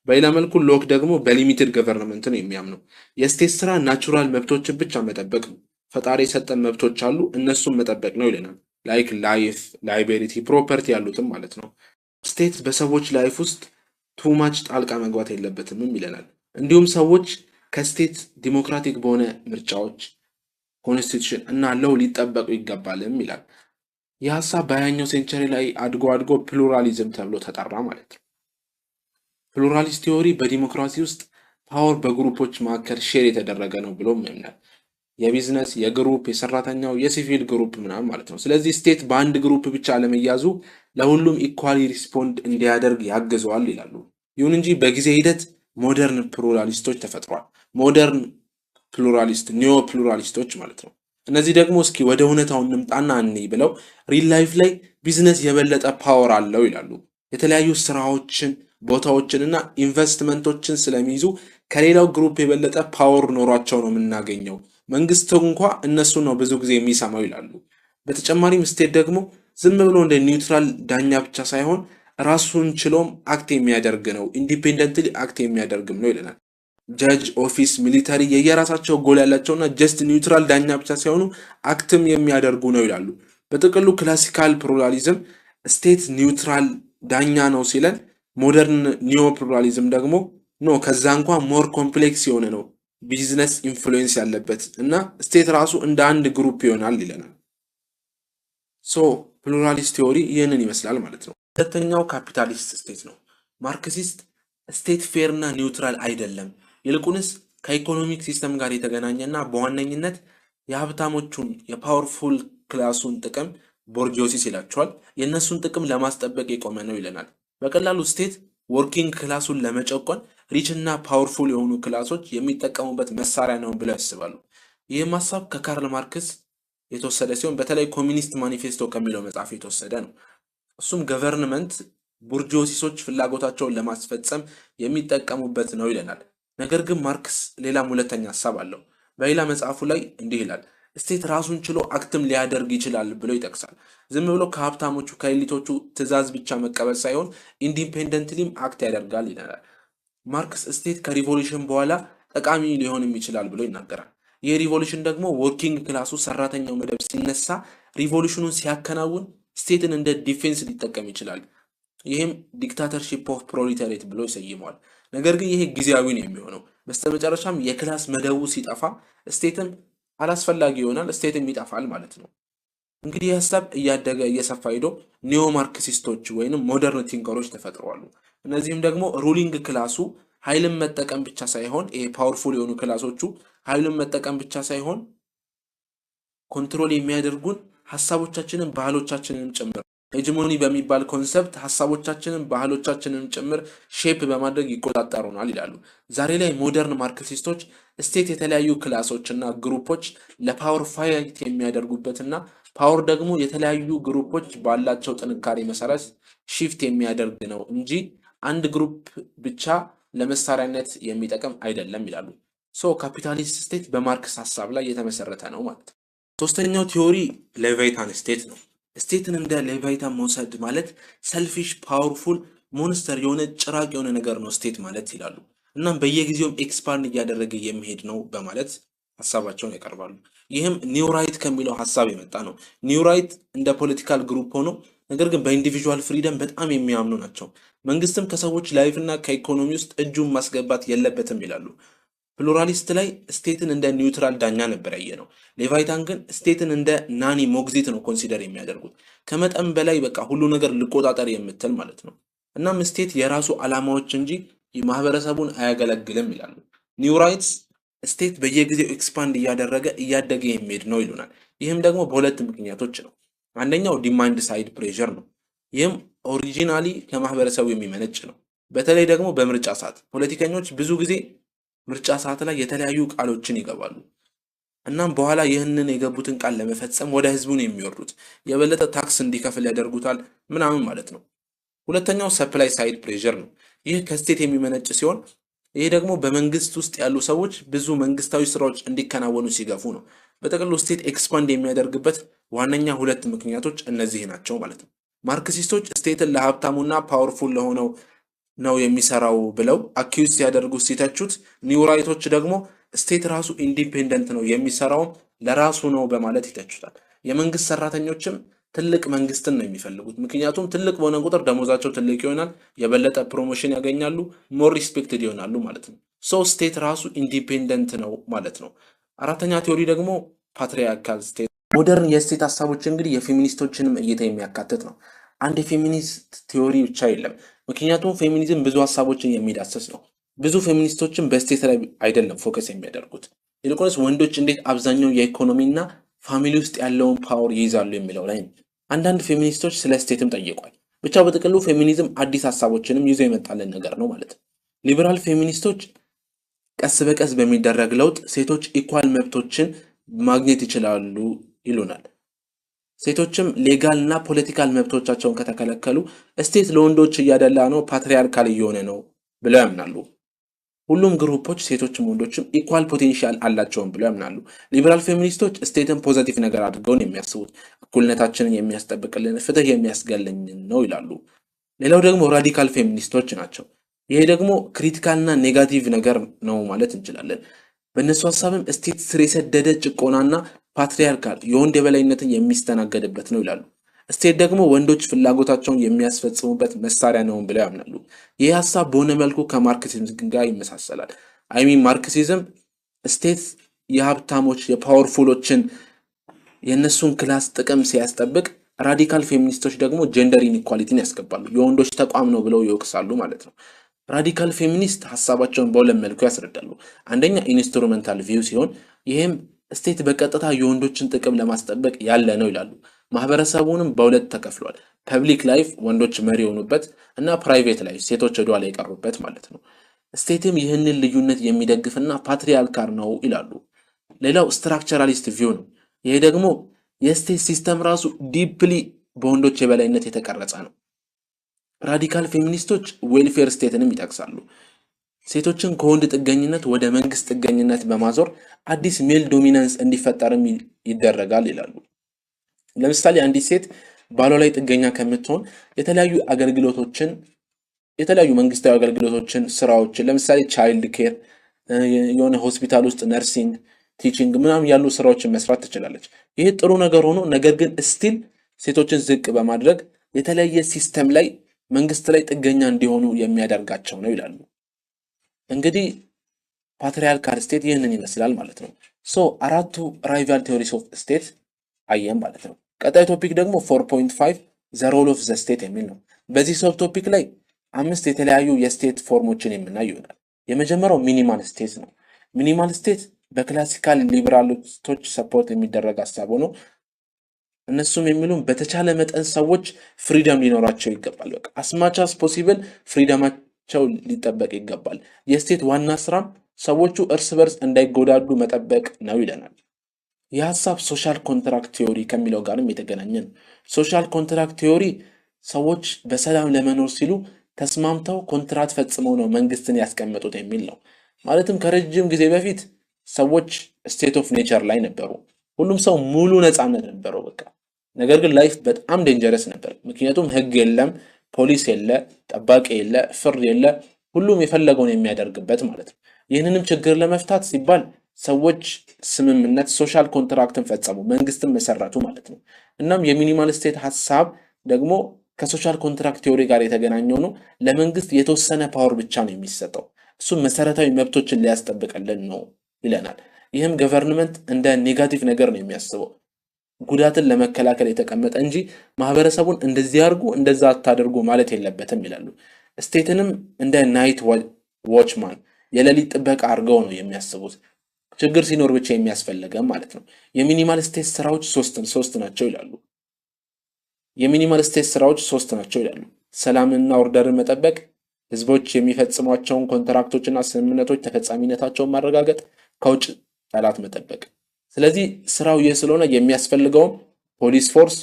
በሌላ መልኩ ሎክ ደግሞ በሊሚትድ ገቨርንመንት ነው የሚያምነው። የስቴት ስራ ናቹራል መብቶችን ብቻ መጠበቅ ነው። ፈጣሪ የሰጠን መብቶች አሉ፣ እነሱን መጠበቅ ነው ይለናል። ላይክ ላይፍ፣ ላይቤሪቲ፣ ፕሮፐርቲ ያሉትም ማለት ነው። ስቴት በሰዎች ላይፍ ውስጥ ቱማች ጣልቃ መግባት የለበትም ይለናል። እንዲሁም ሰዎች ከስቴት ዲሞክራቲክ በሆነ ምርጫዎች ኮንስቲቱሽን እና ለው ሊጠበቁ ይገባልም ይላል። ይህ ሀሳብ በ20ኛው ሴንቸሪ ላይ አድጎ ፕሉራሊዝም ተብሎ ተጠራ ማለት ነው። ፕሉራሊስት ቲዎሪ በዲሞክራሲ ውስጥ ፓወር በግሩፖች መካከል ሼር የተደረገ ነው ብሎም ያምናል። የቢዝነስ፣ የግሩፕ፣ የሰራተኛው፣ የሲቪል ግሩፕ ምናምን ማለት ነው። ስለዚህ ስቴት በአንድ ግሩፕ ብቻ አለመያዙ ለሁሉም ኢኳሊ ሪስፖንድ እንዲያደርግ ያግዘዋል ይላሉ። ይሁን እንጂ በጊዜ ሂደት ሞደርን ፕሉራሊስቶች ተፈጥሯል። ሞደርን ፕሉራሊስት፣ ኒዮ ፕሉራሊስቶች ማለት ነው። እነዚህ ደግሞ እስኪ ወደ እውነታው እንምጣና እንይ ብለው ሪል ላይፍ ላይ ቢዝነስ የበለጠ ፓወር አለው ይላሉ። የተለያዩ ስራዎችን፣ ቦታዎችን እና ኢንቨስትመንቶችን ስለሚይዙ ከሌላው ግሩፕ የበለጠ ፓወር ኖሯቸው ነው የምናገኘው። መንግስት እንኳ እነሱ ነው ብዙ ጊዜ የሚሰማው ይላሉ። በተጨማሪም ስቴት ደግሞ ዝም ብሎ እንደ ኒውትራል ዳኛ ብቻ ሳይሆን ራሱን ችሎም አክት የሚያደርግ ነው፣ ኢንዲፔንደንትሊ አክት የሚያደርግም ነው ይለናል። ጀጅ፣ ኦፊስ፣ ሚሊታሪ የየራሳቸው ጎል ያላቸውና ጀስት ኒውትራል ዳኛ ብቻ ሳይሆኑ አክትም የሚያደርጉ ነው ይላሉ። በጥቅሉ ክላሲካል ፕሉራሊዝም ስቴት ኒውትራል ዳኛ ነው ሲለን፣ ሞደርን ኒዮ ፕሉራሊዝም ደግሞ ኖ ከዛ እንኳ ሞር ኮምፕሌክስ የሆነ ነው፣ ቢዝነስ ኢንፍሉዌንስ ያለበት እና ስቴት ራሱ እንደ አንድ ግሩፕ ይሆናል ይለናል። ፕሉራሊስት ቲዎሪ ይህንን ይመስላል ማለት ነው። ሁለተኛው ካፒታሊስት ስቴት ነው። ማርክሲስት ስቴት ፌር እና ኒውትራል አይደለም፣ ይልቁንስ ከኢኮኖሚክ ሲስተም ጋር የተገናኘና በዋነኝነት የሀብታሞቹን የፓወርፉል ክላሱን ጥቅም ቦርጂዮሲስ ይላቸዋል የእነሱን ጥቅም ለማስጠበቅ የቆመ ነው ይለናል። በቀላሉ ስቴት ወርኪንግ ክላሱን ለመጨቆን ሪች እና ፓወርፉል የሆኑ ክላሶች የሚጠቀሙበት መሳሪያ ነው ብለው ያስባሉ። ይህም ሀሳብ ከካርል ማርክስ የተወሰደ ሲሆን በተለይ ኮሚኒስት ማኒፌስቶ ከሚለው መጽሐፍ የተወሰደ ነው። እሱም ገቨርንመንት ቡርጂዮሲሶች ፍላጎታቸውን ለማስፈጸም የሚጠቀሙበት ነው ይለናል። ነገር ግን ማርክስ ሌላም ሁለተኛ ሀሳብ አለው። በሌላ መጽሐፉ ላይ እንዲህ ይላል፣ ስቴት ራሱን ችሎ አክትም ሊያደርግ ይችላል ብሎ ይጠቅሳል። ዝም ብሎ ከሀብታሞቹ ከኤሊቶቹ ትዕዛዝ ብቻ መቀበል ሳይሆን ኢንዲፔንደንትሊም አክት ያደርጋል ይላል። ማርክስ ስቴት ከሪቮሉሽን በኋላ ጠቃሚ ሊሆንም ይችላል ብሎ ይናገራል። ይህ ሪቮሉሽን ደግሞ ወርኪንግ ክላሱ ሰራተኛው መደብ ሲነሳ ሪቮሉሽኑን ሲያከናውን ስቴትን እንደ ዲፌንስ ሊጠቀም ይችላል። ይህም ዲክታተርሺፕ ኦፍ ፕሮሊታሪት ብሎ ይሰይመዋል። ነገር ግን ይሄ ጊዜያዊ ነው የሚሆነው። በስተመጨረሻም የክላስ መደቡ ሲጠፋ ስቴትም አላስፈላጊ ይሆናል፣ ስቴትም ይጠፋል ማለት ነው። እንግዲህ ሀሳብ እያደገ እየሰፋ ሄዶ ኒዮ ማርክሲስቶች ወይንም ሞደርን ቲንከሮች ተፈጥረዋል። እነዚህም ደግሞ ሩሊንግ ክላሱ ኃይልን መጠቀም ብቻ ሳይሆን ይሄ ፓወርፉል የሆኑ ክላሶቹ ኃይልን መጠቀም ብቻ ሳይሆን ኮንትሮል የሚያደርጉን ሀሳቦቻችንን ባህሎቻችንን ጭምር ሄጅሞኒ በሚባል ኮንሰፕት ሀሳቦቻችንን ባህሎቻችንን ጭምር ሼፕ በማድረግ ይቆጣጠሩናል ይላሉ። ዛሬ ላይ ሞደርን ማርክሲስቶች ስቴት የተለያዩ ክላሶችና ግሩፖች ለፓወር ፋይት የሚያደርጉበትና ፓወር ደግሞ የተለያዩ ግሩፖች ባላቸው ጥንካሬ መሰረት ሺፍት የሚያደርግ ነው እንጂ አንድ ግሩፕ ብቻ ለመሳሪያነት የሚጠቅም አይደለም ይላሉ። ካፒታሊስት ስቴት በማርክስ ሀሳብ ላይ የተመሰረተ ነው ማለት ነው። ሶስተኛው ቲዮሪ ሌቫይታን ስቴት ነው። ስቴትን እንደ ሌቫይታን መውሰድ ማለት ሰልፊሽ ፓወርፉል ሞንስተር የሆነ ጭራቅ የሆነ ነገር ነው ስቴት ማለት ይላሉ። እናም በየጊዜውም ኤክስፓንድ እያደረገ የሚሄድ ነው በማለት ሀሳባቸውን ያቀርባሉ። ይህም ኒው ራይት ከሚለው ሀሳብ የመጣ ነው። ኒው ራይት እንደ ፖለቲካል ግሩፕ ሆኖ ነገር ግን በኢንዲቪዥዋል ፍሪደም በጣም የሚያምኑ ናቸው። መንግስትም ከሰዎች ላይፍ እና ከኢኮኖሚ ውስጥ እጁን ማስገባት የለበትም ይላሉ። ፕሉራሊስት ላይ ስቴትን እንደ ኒውትራል ዳኛ ነበር ያየ ነው። ሌቫይታን ግን ስቴትን እንደ ናኒ ሞግዚት ነው ኮንሲደር የሚያደርጉት። ከመጠን በላይ በቃ ሁሉ ነገር ልቆጣጠር የምትል ማለት ነው። እናም ስቴት የራሱ ዓላማዎች እንጂ ማህበረሰቡን አያገለግልም ይላሉ። ኒው ራይትስ ስቴት በየጊዜው ኤክስፓንድ እያደረገ እያደገ የሚሄድ ነው ይሉናል። ይህም ደግሞ በሁለት ምክንያቶች ነው። አንደኛው ዲማንድ ሳይድ ፕሬዠር ነው። ይህም ኦሪጂናሊ ከማህበረሰቡ የሚመነጭ ነው። በተለይ ደግሞ በምርጫ ሰዓት ፖለቲከኞች ብዙ ጊዜ ምርጫ ሰዓት ላይ የተለያዩ ቃሎችን ይገባሉ። እናም በኋላ ይህንን የገቡትን ቃል ለመፈጸም ወደ ህዝቡ ነው የሚወርዱት። የበለጠ ታክስ እንዲከፍል ያደርጉታል ምናምን ማለት ነው። ሁለተኛው ሰፕላይ ሳይድ ፕሬዠር ነው። ይህ ከስቴት የሚመነጭ ሲሆን ይሄ ደግሞ በመንግስት ውስጥ ያሉ ሰዎች ብዙ መንግስታዊ ስራዎች እንዲከናወኑ ሲገፉ ነው። በጠቅላላው ስቴት ኤክስፓንድ የሚያደርግበት ዋነኛ ሁለት ምክንያቶች እነዚህ ናቸው ማለት ነው። ማርክሲስቶች ስቴትን ለሀብታሙና ፓወርፉል ለሆነው ነው የሚሰራው ብለው አኪዩዝ ሲያደርጉ ሲተቹት፣ ኒው ራይቶች ደግሞ ስቴት ራሱ ኢንዲፔንደንት ነው የሚሰራውም ለራሱ ነው በማለት ይተቹታል። የመንግስት ሰራተኞችም ትልቅ መንግስትን ነው የሚፈልጉት። ምክንያቱም ትልቅ በሆነ ቁጥር ደሞዛቸው ትልቅ ይሆናል፣ የበለጠ ፕሮሞሽን ያገኛሉ፣ ሞር ሪስፔክትድ ይሆናሉ ማለት ነው። ስቴት ራሱ ኢንዲፔንደንት ነው ማለት ነው። አራተኛ ቲዮሪ ደግሞ ፓትሪያርካል ስቴት። ሞደርን የስቴት ሀሳቦች እንግዲህ የፌሚኒስቶችንም እይታ የሚያካትት ነው። አንድ የፌሚኒስት ቲዮሪ ብቻ የለም። ምክንያቱም ፌሚኒዝም ብዙ ሀሳቦችን የሚዳስስ ነው። ብዙ ፌሚኒስቶችን በስቴት ላይ አይደለም ፎከስ የሚያደርጉት፣ ይልቁንስ ወንዶች እንዴት አብዛኛው የኢኮኖሚና ፋሚሊ ውስጥ ያለውን ፓወር ይይዛሉ የሚለው ላይ ነው። አንዳንድ ፌሚኒስቶች ስለ ስቴትም ጠይቋል። ብቻ በጥቅሉ ፌሚኒዝም አዲስ ሀሳቦችንም ይዞ የመጣልን ነገር ነው ማለት ነው። ሊበራል ፌሚኒስቶች ቀስ በቀስ በሚደረግ ለውጥ ሴቶች ኢኳል መብቶችን ማግኘት ይችላሉ ይሉናል። ሴቶችም ሌጋል እና ፖለቲካል መብቶቻቸውን ከተከለከሉ ስቴት ለወንዶች እያደላ ነው፣ ፓትሪያርካል እየሆነ ነው ብለው ያምናሉ። ሁሉም ግሩፖች ሴቶችም ወንዶችም ኢኳል ፖቴንሻል አላቸውም ብለው ያምናሉ። ሊበራል ፌሚኒስቶች ስቴትን ፖዘቲቭ ነገር አድርገውን የሚያስቡት እኩልነታችንን የሚያስጠብቅልን ፍትህ የሚያስገለኝን ነው ይላሉ። ሌላው ደግሞ ራዲካል ፌሚኒስቶች ናቸው። ይሄ ደግሞ ክሪቲካልና ኔጋቲቭ ነገር ነው ማለት እንችላለን። በእነሱ ሀሳብም ስቴት ስር የሰደደ ጭቆናና ፓትሪያርካል የወንድ የበላይነትን የሚስተናገድበት ነው ይላሉ። ስቴት ደግሞ ወንዶች ፍላጎታቸውን የሚያስፈጽሙበት መሳሪያ ነው ብለው ያምናሉ። ይህ ሀሳብ በሆነ መልኩ ከማርክሲዝም ጋር ይመሳሰላል። ማርክሲዝም ስቴት የሀብታሞች የፓወርፉሎችን የእነሱን ክላስ ጥቅም ሲያስጠብቅ፣ ራዲካል ፌሚኒስቶች ደግሞ ጀንደር ኢንኢኳሊቲን ያስገባሉ፣ የወንዶች ተቋም ነው ብለው ይወቅሳሉ ማለት ነው። ራዲካል ፌሚኒስት ሀሳባቸውን በሁለት መልኩ ያስረዳሉ። አንደኛ ኢንስትሩሜንታል ቪው ሲሆን ይህም ስቴት በቀጥታ የወንዶችን ጥቅም ለማስጠበቅ ያለ ነው ይላሉ። ማህበረሰቡንም በሁለት ተከፍሏል። ፐብሊክ ላይፍ ወንዶች መሪ የሆኑበት እና ፕራይቬት ላይፍ ሴቶች ወደኋላ የቀሩበት ማለት ነው። ስቴትም ይህንን ልዩነት የሚደግፍና ፓትሪያርካል ነው ይላሉ። ሌላው ስትራክቸራሊስት ቪው ነው። ይሄ ደግሞ የስቴት ሲስተም ራሱ ዲፕሊ በወንዶች የበላይነት የተቀረጸ ነው። ራዲካል ፌሚኒስቶች ዌልፌር ስቴትንም ይጠቅሳሉ። ሴቶችን ከወንድ ጥገኝነት ወደ መንግስት ጥገኝነት በማዞር አዲስ ሜል ዶሚናንስ እንዲፈጠርም ይደረጋል ይላሉ። ለምሳሌ አንዲት ሴት ባሏ ላይ ጥገኛ ከምትሆን የተለያዩ መንግስታዊ አገልግሎቶችን፣ ስራዎችን ለምሳሌ ቻይልድ ኬር፣ የሆነ ሆስፒታል ውስጥ ነርሲንግ፣ ቲቺንግ ምናምን ያሉ ስራዎችን መስራት ትችላለች። ይህ ጥሩ ነገር ሆኖ ነገር ግን ስቲል ሴቶችን ዝቅ በማድረግ የተለያየ ሲስተም ላይ መንግስት ላይ ጥገኛ እንዲሆኑ የሚያደርጋቸው ነው ይላሉ። እንግዲህ ፓትሪያርካል ስቴት ይህንን ይመስላል ማለት ነው። አራቱ ራይቫል ቲዮሪስ ኦፍ ስቴት አየን ማለት ነው። ቀጣይ ቶፒክ ደግሞ 4.5 ዘ ሮል ኦፍ ዘ ስቴት የሚል ነው። በዚህ ሰብ ቶፒክ ላይ 5 የተለያዩ የስቴት ፎርሞችን የምናይ ይሆናል። የመጀመሪያው ሚኒማል ስቴት ነው። ሚኒማል ስቴት በክላሲካል ሊበራሊስቶች ሰፖርት የሚደረግ ሀሳብ ሆኖ እነሱም የሚሉን በተቻለ መጠን ሰዎች ፍሪደም ሊኖራቸው ይገባል። በቃ አስማች አስ ፖሲብል ፍሪደማቸው ሊጠበቅ ይገባል። የስቴት ዋና ስራም ሰዎቹ እርስ በርስ እንዳይጎዳዱ መጠበቅ ነው ይለናል። የሀሳብ ሶሻል ኮንትራክት ቲዮሪ ከሚለው ጋርም የተገናኘ ነው። ሶሻል ኮንትራክት ቲዮሪ ሰዎች በሰላም ለመኖር ሲሉ ተስማምተው ኮንትራት ፈጽመው ነው መንግስትን ያስቀመጡት የሚል ነው። ማለትም ከረጅም ጊዜ በፊት ሰዎች ስቴት ኦፍ ኔቸር ላይ ነበሩ። ሁሉም ሰው ሙሉ ነፃነት ነበረው በቃ። ነገር ግን ላይፍ በጣም ዴንጀረስ ነበር። ምክንያቱም ህግ የለም፣ ፖሊስ የለ፣ ጠባቂ የለ፣ ፍርድ የለ፣ ሁሉም የፈለገውን የሚያደርግበት ማለት ነው። ይህንንም ችግር ለመፍታት ሲባል ሰዎች ስምምነት ሶሻል ኮንትራክትን ፈጸሙ፣ መንግስትን መሰረቱ ማለት ነው። እናም የሚኒማል ስቴት ሀሳብ ደግሞ ከሶሻል ኮንትራክት ቴዎሪ ጋር የተገናኘው ነው። ለመንግስት የተወሰነ ፓወር ብቻ ነው የሚሰጠው፣ እሱም መሰረታዊ መብቶችን ሊያስጠብቅልን ነው ይለናል። ይህም ገቨርንመንት እንደ ኔጋቲቭ ነገር ነው የሚያስበው፣ ጉዳትን ለመከላከል የተቀመጠ እንጂ ማህበረሰቡን እንደዚህ አድርጉ እንደዛ አታደርጉ ማለት የለበትም ይላሉ። ስቴትንም እንደ ናይት ዋችማን የሌሊት ጥበቃ አድርገው ነው የሚያስቡት፣ ችግር ሲኖር ብቻ የሚያስፈልገም ማለት ነው። የሚኒማል ስቴት ስራዎች ሶስት ናቸው ይላሉ። የሚኒማል ስቴት ስራዎች ሶስት ናቸው ይላሉ። ሰላምና ኦርደርን መጠበቅ፣ ህዝቦች የሚፈጽሟቸውን ኮንትራክቶችና ስምምነቶች ተፈጻሚነታቸውን ማረጋገጥ፣ ከውጭ ጠላት መጠበቅ። ስለዚህ ስራው ይህ ስለሆነ የሚያስፈልገውም ፖሊስ ፎርስ፣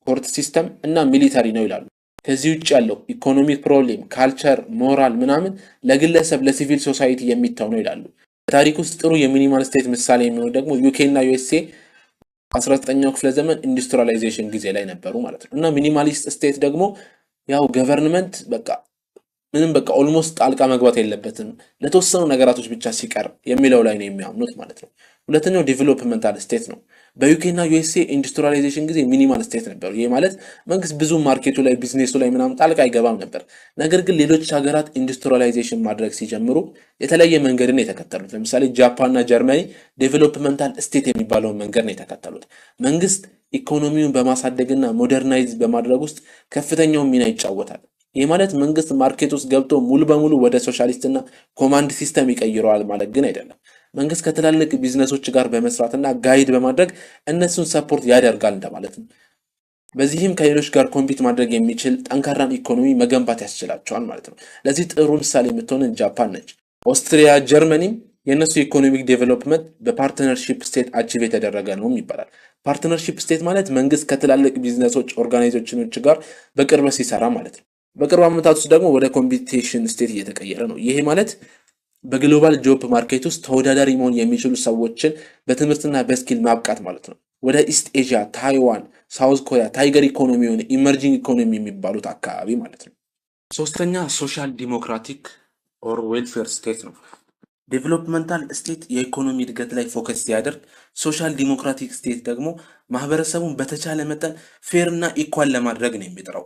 ኮርት ሲስተም እና ሚሊተሪ ነው ይላሉ። ከዚህ ውጭ ያለው ኢኮኖሚክ ፕሮብሌም፣ ካልቸር፣ ሞራል ምናምን ለግለሰብ ለሲቪል ሶሳይቲ የሚተው ነው ይላሉ። በታሪክ ውስጥ ጥሩ የሚኒማል ስቴት ምሳሌ የሚሆኑ ደግሞ ዩኬ እና ዩኤስኤ 19ኛው ክፍለ ዘመን ኢንዱስትሪያላይዜሽን ጊዜ ላይ ነበሩ ማለት ነው። እና ሚኒማሊስት ስቴት ደግሞ ያው ገቨርንመንት በቃ ምንም በቃ ኦልሞስት ጣልቃ መግባት የለበትም ለተወሰኑ ነገራቶች ብቻ ሲቀር የሚለው ላይ ነው የሚያምኑት ማለት ነው። ሁለተኛው ዴቨሎፕመንታል ስቴት ነው። በዩኬ እና ዩኤስኤ ኢንዱስትሪያላይዜሽን ጊዜ ሚኒማል ስቴት ነበሩ። ይሄ ማለት መንግስት ብዙ ማርኬቱ ላይ ቢዝነሱ ላይ ምናምን ጣልቃ አይገባም ነበር። ነገር ግን ሌሎች ሀገራት ኢንዱስትሪያላይዜሽን ማድረግ ሲጀምሩ የተለያየ መንገድን የተከተሉት። ለምሳሌ ጃፓን እና ጀርመኒ ዴቨሎፕመንታል ስቴት የሚባለውን መንገድ ነው የተከተሉት። መንግስት ኢኮኖሚውን በማሳደግና ሞደርናይዝ በማድረግ ውስጥ ከፍተኛውን ሚና ይጫወታል። ይህ ማለት መንግስት ማርኬት ውስጥ ገብቶ ሙሉ በሙሉ ወደ ሶሻሊስትና ኮማንድ ሲስተም ይቀይረዋል ማለት ግን አይደለም። መንግስት ከትላልቅ ቢዝነሶች ጋር በመስራትና ጋይድ በማድረግ እነሱን ሰፖርት ያደርጋል እንደማለት ነው። በዚህም ከሌሎች ጋር ኮምፒት ማድረግ የሚችል ጠንካራን ኢኮኖሚ መገንባት ያስችላቸዋል ማለት ነው። ለዚህ ጥሩ ምሳሌ የምትሆን ጃፓን ነች። ኦስትሪያ፣ ጀርመኒም የእነሱ ኢኮኖሚክ ዴቨሎፕመንት በፓርትነርሺፕ ስቴት አቺቭ የተደረገ ነው ይባላል። ፓርትነርሺፕ ስቴት ማለት መንግስት ከትላልቅ ቢዝነሶች ኦርጋናይዜሽኖች ጋር በቅርበት ሲሰራ ማለት ነው። በቅርብ ዓመታት ውስጥ ደግሞ ወደ ኮምፒቲሽን ስቴት እየተቀየረ ነው። ይሄ ማለት በግሎባል ጆብ ማርኬት ውስጥ ተወዳዳሪ መሆን የሚችሉ ሰዎችን በትምህርትና በስኪል ማብቃት ማለት ነው። ወደ ኢስት ኤዥያ፣ ታይዋን፣ ሳውዝ ኮሪያ ታይገር ኢኮኖሚውን ኢመርጂንግ ኢኮኖሚ የሚባሉት አካባቢ ማለት ነው። ሶስተኛ ሶሻል ዲሞክራቲክ ኦር ዌልፌር ስቴት ነው። ዴቨሎፕመንታል ስቴት የኢኮኖሚ እድገት ላይ ፎከስ ሲያደርግ፣ ሶሻል ዲሞክራቲክ ስቴት ደግሞ ማህበረሰቡን በተቻለ መጠን ፌር እና ኢኳል ለማድረግ ነው የሚጥረው።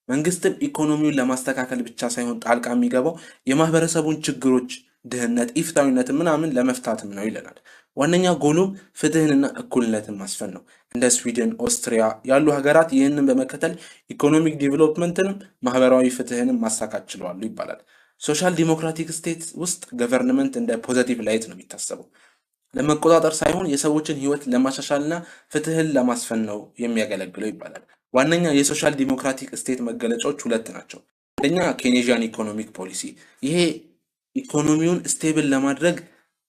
መንግስትም ኢኮኖሚውን ለማስተካከል ብቻ ሳይሆን ጣልቃ የሚገባው የማህበረሰቡን ችግሮች፣ ድህነት፣ ኢፍታዊነትን ምናምን ለመፍታትም ነው ይለናል። ዋነኛ ጎሉም ፍትህንና እኩልነትን ማስፈን ነው። እንደ ስዊድን፣ ኦስትሪያ ያሉ ሀገራት ይህንን በመከተል ኢኮኖሚክ ዲቨሎፕመንትንም ማህበራዊ ፍትህንም ማሳካት ችለዋል ይባላል። ሶሻል ዲሞክራቲክ ስቴት ውስጥ ገቨርንመንት እንደ ፖዘቲቭ ላይት ነው የሚታሰበው። ለመቆጣጠር ሳይሆን የሰዎችን ህይወት ለማሻሻልና ፍትህን ለማስፈን ነው የሚያገለግለው ይባላል። ዋነኛ የሶሻል ዲሞክራቲክ ስቴት መገለጫዎች ሁለት ናቸው። አንደኛ ኬኔዥያን ኢኮኖሚክ ፖሊሲ፣ ይሄ ኢኮኖሚውን ስቴብል ለማድረግ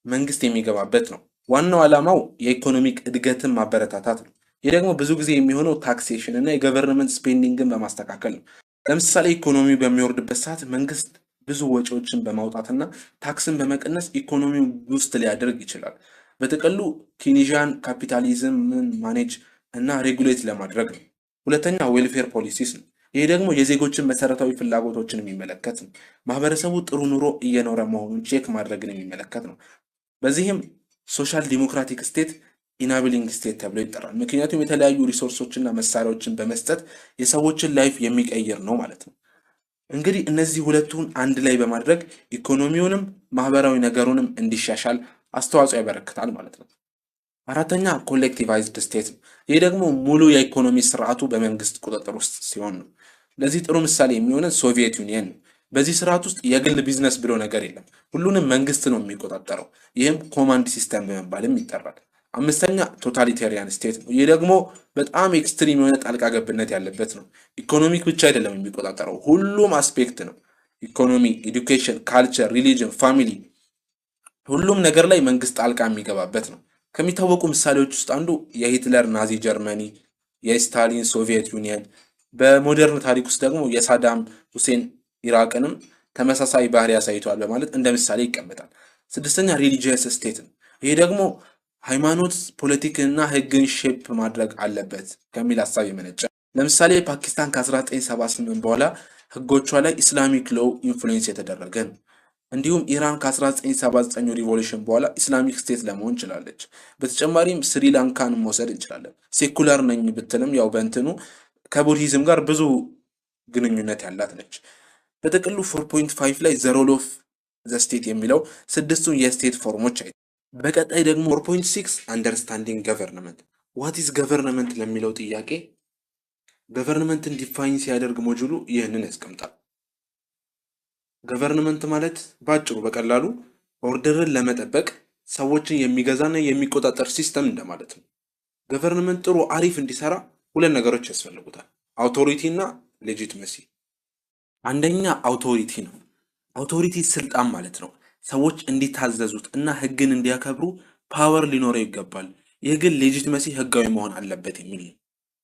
መንግስት የሚገባበት ነው። ዋናው ዓላማው የኢኮኖሚክ እድገትን ማበረታታት ነው። ይህ ደግሞ ብዙ ጊዜ የሚሆነው ታክሴሽን እና የገቨርንመንት ስፔንዲንግን በማስተካከል ነው። ለምሳሌ ኢኮኖሚ በሚወርድበት ሰዓት መንግስት ብዙ ወጪዎችን በማውጣትና ታክስን በመቀነስ ኢኮኖሚውን ውስጥ ሊያደርግ ይችላል። በጥቅሉ ኬኔዥያን ካፒታሊዝምን ማኔጅ እና ሬጉሌት ለማድረግ ነው። ሁለተኛ ዌልፌር ፖሊሲስ ነው። ይህ ደግሞ የዜጎችን መሰረታዊ ፍላጎቶችን የሚመለከት ነው። ማህበረሰቡ ጥሩ ኑሮ እየኖረ መሆኑን ቼክ ማድረግን የሚመለከት ነው። በዚህም ሶሻል ዲሞክራቲክ ስቴት ኢናብሊንግ ስቴት ተብሎ ይጠራል። ምክንያቱም የተለያዩ ሪሶርሶችና መሳሪያዎችን በመስጠት የሰዎችን ላይፍ የሚቀይር ነው ማለት ነው። እንግዲህ እነዚህ ሁለቱን አንድ ላይ በማድረግ ኢኮኖሚውንም ማህበራዊ ነገሩንም እንዲሻሻል አስተዋጽኦ ያበረክታል ማለት ነው። አራተኛ ኮሌክቲቫይዝድ ስቴት ነው። ይህ ደግሞ ሙሉ የኢኮኖሚ ስርዓቱ በመንግስት ቁጥጥር ውስጥ ሲሆን ነው። ለዚህ ጥሩ ምሳሌ የሚሆነን ሶቪየት ዩኒየን ነው። በዚህ ስርዓት ውስጥ የግል ቢዝነስ ብሎ ነገር የለም። ሁሉንም መንግስት ነው የሚቆጣጠረው። ይህም ኮማንድ ሲስተም በመባልም ይጠራል። አምስተኛ ቶታሊቴሪያን ስቴት ነው። ይህ ደግሞ በጣም ኤክስትሪም የሆነ ጣልቃ ገብነት ያለበት ነው። ኢኮኖሚክ ብቻ አይደለም የሚቆጣጠረው፣ ሁሉም አስፔክት ነው። ኢኮኖሚ፣ ኤዱኬሽን፣ ካልቸር፣ ሪሊጅን፣ ፋሚሊ፣ ሁሉም ነገር ላይ መንግስት ጣልቃ የሚገባበት ነው። ከሚታወቁ ምሳሌዎች ውስጥ አንዱ የሂትለር ናዚ ጀርመኒ፣ የስታሊን ሶቪየት ዩኒየን፣ በሞደርን ታሪክ ውስጥ ደግሞ የሳዳም ሁሴን ኢራቅንም ተመሳሳይ ባህሪ ያሳይቷል በማለት እንደ ምሳሌ ይቀመጣል። ስድስተኛ ሪሊጂየስ ስቴት ነው። ይሄ ደግሞ ሃይማኖት ፖለቲክንና ህግን ሼፕ ማድረግ አለበት ከሚል ሀሳብ የመነጨ። ለምሳሌ ፓኪስታን ከ1978 በኋላ ህጎቿ ላይ ኢስላሚክ ሎው ኢንፍሉዌንስ የተደረገ ነው። እንዲሁም ኢራን ከ1979 ሪቮሉሽን በኋላ ኢስላሚክ ስቴት ለመሆን ችላለች። በተጨማሪም ስሪላንካን መውሰድ እንችላለን። ሴኩላር ነኝ ብትልም ያው በእንትኑ ከቡድሂዝም ጋር ብዙ ግንኙነት ያላት ነች። በጥቅሉ 4.5 ላይ ዘ ሮል ኦፍ ዘ ስቴት የሚለው ስድስቱን የስቴት ፎርሞች አይ። በቀጣይ ደግሞ 4.6 አንደርስታንዲንግ ገቨርንመንት ዋት ኢዝ ገቨርንመንት ለሚለው ጥያቄ ገቨርንመንትን ዲፋይን ሲያደርግ ሞጁሉ ይህንን ያስቀምጣል። ገቨርንመንት ማለት ባጭሩ በቀላሉ ኦርደርን ለመጠበቅ ሰዎችን የሚገዛና የሚቆጣጠር ሲስተም እንደማለት ነው። ገቨርንመንት ጥሩ አሪፍ እንዲሰራ ሁለት ነገሮች ያስፈልጉታል፣ አውቶሪቲ እና ሌጂቲመሲ። አንደኛ አውቶሪቲ ነው። አውቶሪቲ ስልጣን ማለት ነው። ሰዎች እንዲታዘዙት እና ህግን እንዲያከብሩ ፓወር ሊኖረው ይገባል። ይህ ግን ሌጂቲመሲ ህጋዊ መሆን አለበት የሚል ነው።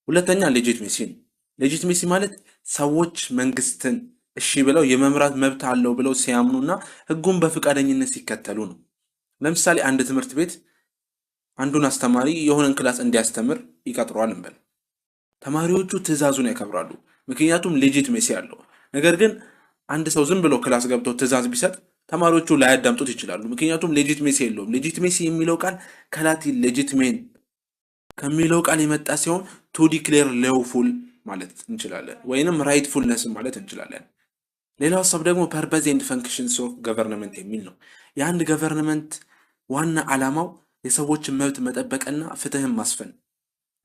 ሁለተኛ ሌጂቲመሲ ነው። ሌጂቲመሲ ማለት ሰዎች መንግስትን እሺ ብለው የመምራት መብት አለው ብለው ሲያምኑና ህጉን በፍቃደኝነት ሲከተሉ ነው። ለምሳሌ አንድ ትምህርት ቤት አንዱን አስተማሪ የሆነን ክላስ እንዲያስተምር ይቀጥሯል እንበል። ተማሪዎቹ ትዕዛዙን ያከብራሉ፣ ምክንያቱም ሌጂቲሜሲ አለው። ነገር ግን አንድ ሰው ዝም ብሎ ክላስ ገብቶ ትዕዛዝ ቢሰጥ ተማሪዎቹ ላያዳምጡት ይችላሉ፣ ምክንያቱም ሌጂቲሜሲ የለውም። ሌጂቲሜሲ የሚለው ቃል ከላቲን ሌጂቲሜን ከሚለው ቃል የመጣ ሲሆን ቱ ዲክሌር ሌውፉል ማለት እንችላለን፣ ወይንም ራይትፉልነስ ማለት እንችላለን። ሌላው ሀሳብ ደግሞ ፐርፐዝ ኤንድ ፈንክሽንስ ኦፍ ገቨርንመንት የሚል ነው። የአንድ ገቨርንመንት ዋና ዓላማው የሰዎችን መብት መጠበቅና ፍትህን ማስፈን።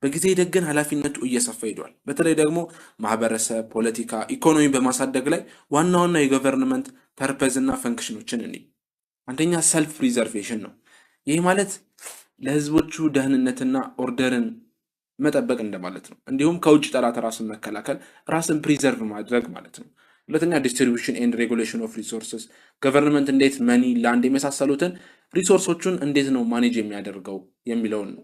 በጊዜ ሂደት ግን ኃላፊነቱ እየሰፋ ሄዷል። በተለይ ደግሞ ማህበረሰብ፣ ፖለቲካ፣ ኢኮኖሚ በማሳደግ ላይ ዋና ዋና የገቨርንመንት ፐርፐዝ እና ፈንክሽኖችን እንይ። አንደኛ ሰልፍ ፕሪዘርቬሽን ነው። ይህ ማለት ለህዝቦቹ ደህንነትና ኦርደርን መጠበቅ እንደማለት ነው። እንዲሁም ከውጭ ጠላት ራስን መከላከል፣ ራስን ፕሪዘርቭ ማድረግ ማለት ነው። ሁለተኛ ዲስትሪቢዩሽን ኤንድ ሬጉሌሽን ኦፍ ሪሶርስስ፣ ገቨርንመንት እንዴት መኒ፣ ላንድ የመሳሰሉትን ሪሶርሶቹን እንዴት ነው ማኔጅ የሚያደርገው የሚለውን ነው።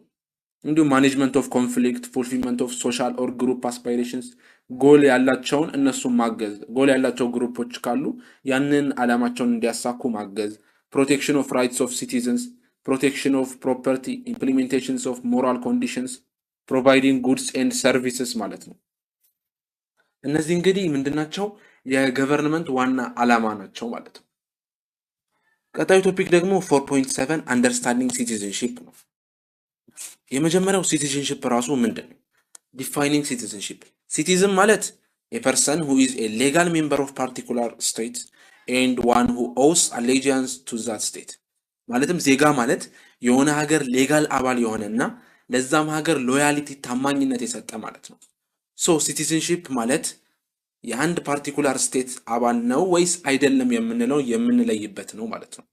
እንዲሁም ማኔጅመንት ኦፍ ኮንፍሊክት፣ ፉልፊልመንት ኦፍ ሶሻል ኦር ግሩፕ አስፓይሬሽንስ፣ ጎል ያላቸውን እነሱን ማገዝ፣ ጎል ያላቸው ግሩፖች ካሉ ያንን ዓላማቸውን እንዲያሳኩ ማገዝ፣ ፕሮቴክሽን ኦፍ ራይትስ ኦፍ ሲቲዘንስ፣ ፕሮቴክሽን ኦፍ ፕሮፐርቲ፣ ኢምፕሊሜንቴሽንስ ኦፍ ሞራል ኮንዲሽንስ፣ ፕሮቫይዲንግ ጉድስ ኤንድ ሰርቪስስ ማለት ነው። እነዚህ እንግዲህ ምንድናቸው? የገቨርንመንት ዋና ዓላማ ናቸው ማለት ነው። ቀጣዩ ቶፒክ ደግሞ 4.7 አንደርስታንዲንግ ሲቲዝንሺፕ ነው። የመጀመሪያው ሲቲዝንሺፕ ራሱ ምንድን ነው? ዲፋይኒንግ ሲቲዝንሺፕ። ሲቲዝን ማለት የፐርሰን ሁ ኢዝ ኤ ሌጋል ሜምበር ኦፍ ፓርቲኩላር ስቴት ኤንድ ዋን ሁ ኦውስ አሌጂያንስ ቱ ዛት ስቴት። ማለትም ዜጋ ማለት የሆነ ሀገር ሌጋል አባል የሆነና ለዛም ሀገር ሎያሊቲ ታማኝነት የሰጠ ማለት ነው። ሶ ሲቲዝንሺፕ ማለት የአንድ ፓርቲኩላር ስቴት አባል ነው ወይስ አይደለም የምንለው የምንለይበት ነው ማለት ነው።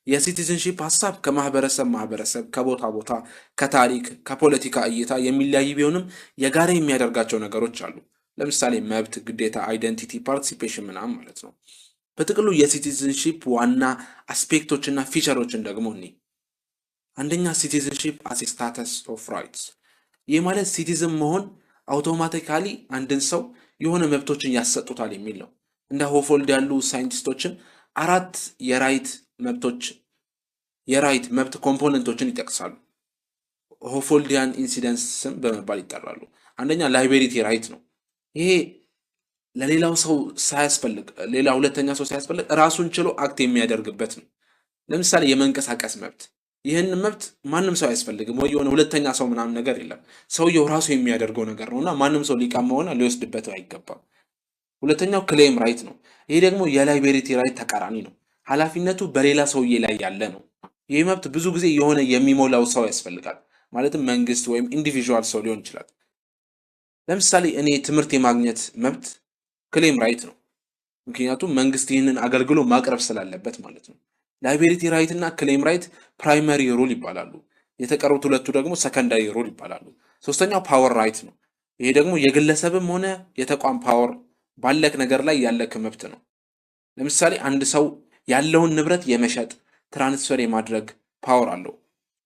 የሲቲዝንሺፕ ሀሳብ ከማህበረሰብ ማህበረሰብ፣ ከቦታ ቦታ፣ ከታሪክ፣ ከፖለቲካ እይታ የሚለያይ ቢሆንም የጋራ የሚያደርጋቸው ነገሮች አሉ። ለምሳሌ መብት፣ ግዴታ፣ አይደንቲቲ፣ ፓርቲሲፔሽን ምናምን ማለት ነው። በጥቅሉ የሲቲዝንሺፕ ዋና አስፔክቶችና ፊቸሮችን ደግሞ እኔ አንደኛ ሲቲዝንሺፕ አስ ስታተስ ኦፍ ራይትስ። ይህ ማለት ሲቲዝን መሆን አውቶማቲካሊ አንድን ሰው የሆነ መብቶችን ያሰጡታል የሚል ነው። እንደ ሆፎልድ ያሉ ሳይንቲስቶችን አራት የራይት መብት ኮምፖነንቶችን ይጠቅሳሉ። ሆፎልዲያን ኢንሲደንስም በመባል ይጠራሉ። አንደኛ ላይቤሪቲ ራይት ነው። ይሄ ለሌላው ሰው ሳያስፈልግ ሁለተኛ ሰው ሳያስፈልግ ራሱን ችሎ አክት የሚያደርግበት ነው። ለምሳሌ የመንቀሳቀስ መብት፣ ይህን መብት ማንም ሰው አያስፈልግም ወይ የሆነ ሁለተኛ ሰው ምናምን ነገር የለም። ሰውየው ራሱ የሚያደርገው ነገር ነውና ማንም ሰው ሊቀማውና ሊወስድበት አይገባም። ሁለተኛው ክሌም ራይት ነው። ይሄ ደግሞ የላይቤሪቲ ራይት ተቃራኒ ነው። ኃላፊነቱ በሌላ ሰውዬ ላይ ያለ ነው። ይህ መብት ብዙ ጊዜ የሆነ የሚሞላው ሰው ያስፈልጋል። ማለትም መንግስት ወይም ኢንዲቪዥዋል ሰው ሊሆን ይችላል። ለምሳሌ እኔ ትምህርት የማግኘት መብት ክሌም ራይት ነው፣ ምክንያቱም መንግስት ይህንን አገልግሎ ማቅረብ ስላለበት ማለት ነው። ላይቤሪቲ ራይት እና ክሌም ራይት ፕራይመሪ ሩል ይባላሉ። የተቀሩት ሁለቱ ደግሞ ሰከንዳሪ ሩል ይባላሉ። ሶስተኛው ፓወር ራይት ነው። ይሄ ደግሞ የግለሰብም ሆነ የተቋም ፓወር ባለክ ነገር ላይ ያለክ መብት ነው። ለምሳሌ አንድ ሰው ያለውን ንብረት የመሸጥ ትራንስፈር የማድረግ ፓወር አለው።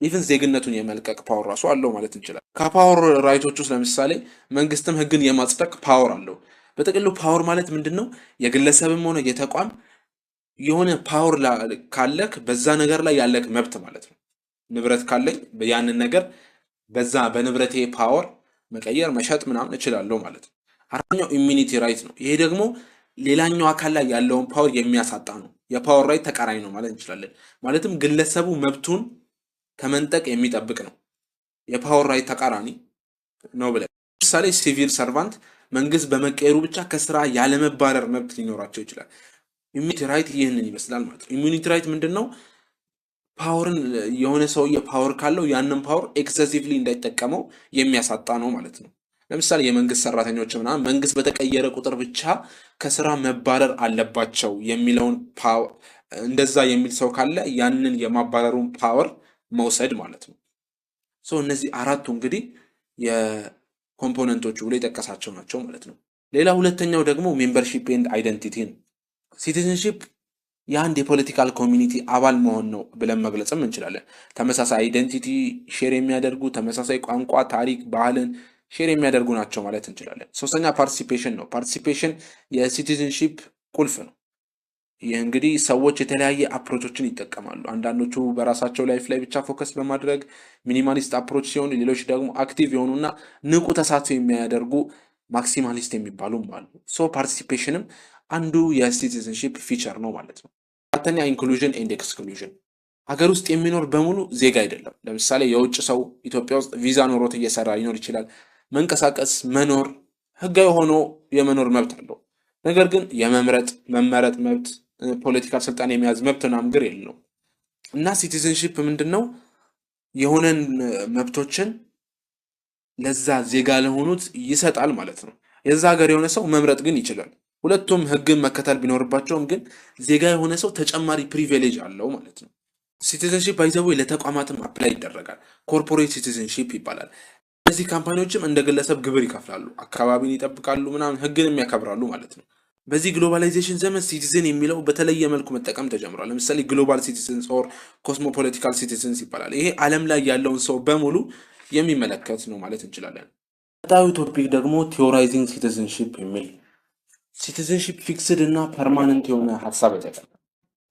ኢቭን ዜግነቱን የመልቀቅ ፓወር ራሱ አለው ማለት እንችላለን። ከፓወር ራይቶች ውስጥ ለምሳሌ መንግስትም ህግን የማጽደቅ ፓወር አለው። በጥቅሉ ፓወር ማለት ምንድነው? የግለሰብም ሆነ የተቋም የሆነ ፓወር ካለክ በዛ ነገር ላይ ያለክ መብት ማለት ነው። ንብረት ካለኝ ያንን ነገር በዛ በንብረቴ ፓወር መቀየር መሸጥ ምናምን እችላለሁ ማለት ነው። አራተኛው ኢሚኒቲ ራይት ነው። ይሄ ደግሞ ሌላኛው አካል ላይ ያለውን ፓወር የሚያሳጣ ነው። የፓወር ራይት ተቃራኒ ነው ማለት እንችላለን። ማለትም ግለሰቡ መብቱን ከመንጠቅ የሚጠብቅ ነው። የፓወር ራይት ተቃራኒ ነው ብለን ለምሳሌ ሲቪል ሰርቫንት መንግስት በመቀየሩ ብቻ ከስራ ያለመባረር መብት ሊኖራቸው ይችላል። ኢሚኒቲ ራይት ይህንን ይመስላል ማለት ነው። ኢሚኒቲ ራይት ምንድነው? ፓወርን የሆነ ሰውዬ ፓወር ካለው ያንን ፓወር ኤክሰሲቭሊ እንዳይጠቀመው የሚያሳጣ ነው ማለት ነው። ለምሳሌ የመንግስት ሰራተኞች ምናምን መንግስት በተቀየረ ቁጥር ብቻ ከስራ መባረር አለባቸው የሚለውን እንደዛ የሚል ሰው ካለ ያንን የማባረሩን ፓወር መውሰድ ማለት ነው። እነዚህ አራቱ እንግዲህ የኮምፖነንቶቹ ብሎ የጠቀሳቸው ናቸው ማለት ነው። ሌላ ሁለተኛው ደግሞ ሜምበርሺፕ ኤንድ አይደንቲቲ ነው። ሲቲዝንሺፕ የአንድ የፖለቲካል ኮሚኒቲ አባል መሆን ነው ብለን መግለጽም እንችላለን። ተመሳሳይ አይደንቲቲ ሼር የሚያደርጉ ተመሳሳይ ቋንቋ፣ ታሪክ፣ ባህልን ሼር የሚያደርጉ ናቸው ማለት እንችላለን። ሶስተኛ ፓርቲሲፔሽን ነው። ፓርቲሲፔሽን የሲቲዝንሺፕ ቁልፍ ነው። ይህ እንግዲህ ሰዎች የተለያየ አፕሮቾችን ይጠቀማሉ። አንዳንዶቹ በራሳቸው ላይፍ ላይ ብቻ ፎከስ በማድረግ ሚኒማሊስት አፕሮች ሲሆኑ፣ ሌሎች ደግሞ አክቲቭ የሆኑና ንቁ ተሳትፎ የሚያደርጉ ማክሲማሊስት የሚባሉም አሉ። ፓርቲሲፔሽንም አንዱ የሲቲዝንሺፕ ፊቸር ነው ማለት ነው። አራተኛ ኢንክሉዥን ኤንድ ኤክስክሉዥን፣ ሀገር ውስጥ የሚኖር በሙሉ ዜጋ አይደለም። ለምሳሌ የውጭ ሰው ኢትዮጵያ ውስጥ ቪዛ ኖሮት እየሰራ ሊኖር ይችላል። መንቀሳቀስ፣ መኖር፣ ህጋዊ ሆኖ የመኖር መብት አለው። ነገር ግን የመምረጥ መመረጥ መብት፣ ፖለቲካል ስልጣን የመያዝ መብት ምናምን ግን የለውም። እና ሲቲዝንሺፕ ምንድነው? የሆነን መብቶችን ለዛ ዜጋ ለሆኑት ይሰጣል ማለት ነው። የዛ ሀገር የሆነ ሰው መምረጥ ግን ይችላል። ሁለቱም ህግን መከተል ቢኖርባቸውም ግን ዜጋ የሆነ ሰው ተጨማሪ ፕሪቪሌጅ አለው ማለት ነው። ሲቲዝንሺፕ ባይዘው ለተቋማትም አፕላይ ይደረጋል። ኮርፖሬት ሲቲዝንሺፕ ይባላል። እነዚህ ካምፓኒዎችም እንደ ግለሰብ ግብር ይከፍላሉ፣ አካባቢን ይጠብቃሉ፣ ምናምን ህግንም ያከብራሉ ማለት ነው። በዚህ ግሎባላይዜሽን ዘመን ሲቲዝን የሚለው በተለየ መልኩ መጠቀም ተጀምሯል። ለምሳሌ ግሎባል ሲቲዝንስ ኦር ኮስሞፖሊቲካል ሲቲዝንስ ይባላል። ይሄ ዓለም ላይ ያለውን ሰው በሙሉ የሚመለከት ነው ማለት እንችላለን። ቀጣዩ ቶፒክ ደግሞ ቲዮራይዚንግ ሲቲዝንሺፕ የሚል ሲቲዝንሺፕ ፊክስድ እና ፐርማነንት የሆነ ሀሳብ ያጠቃል።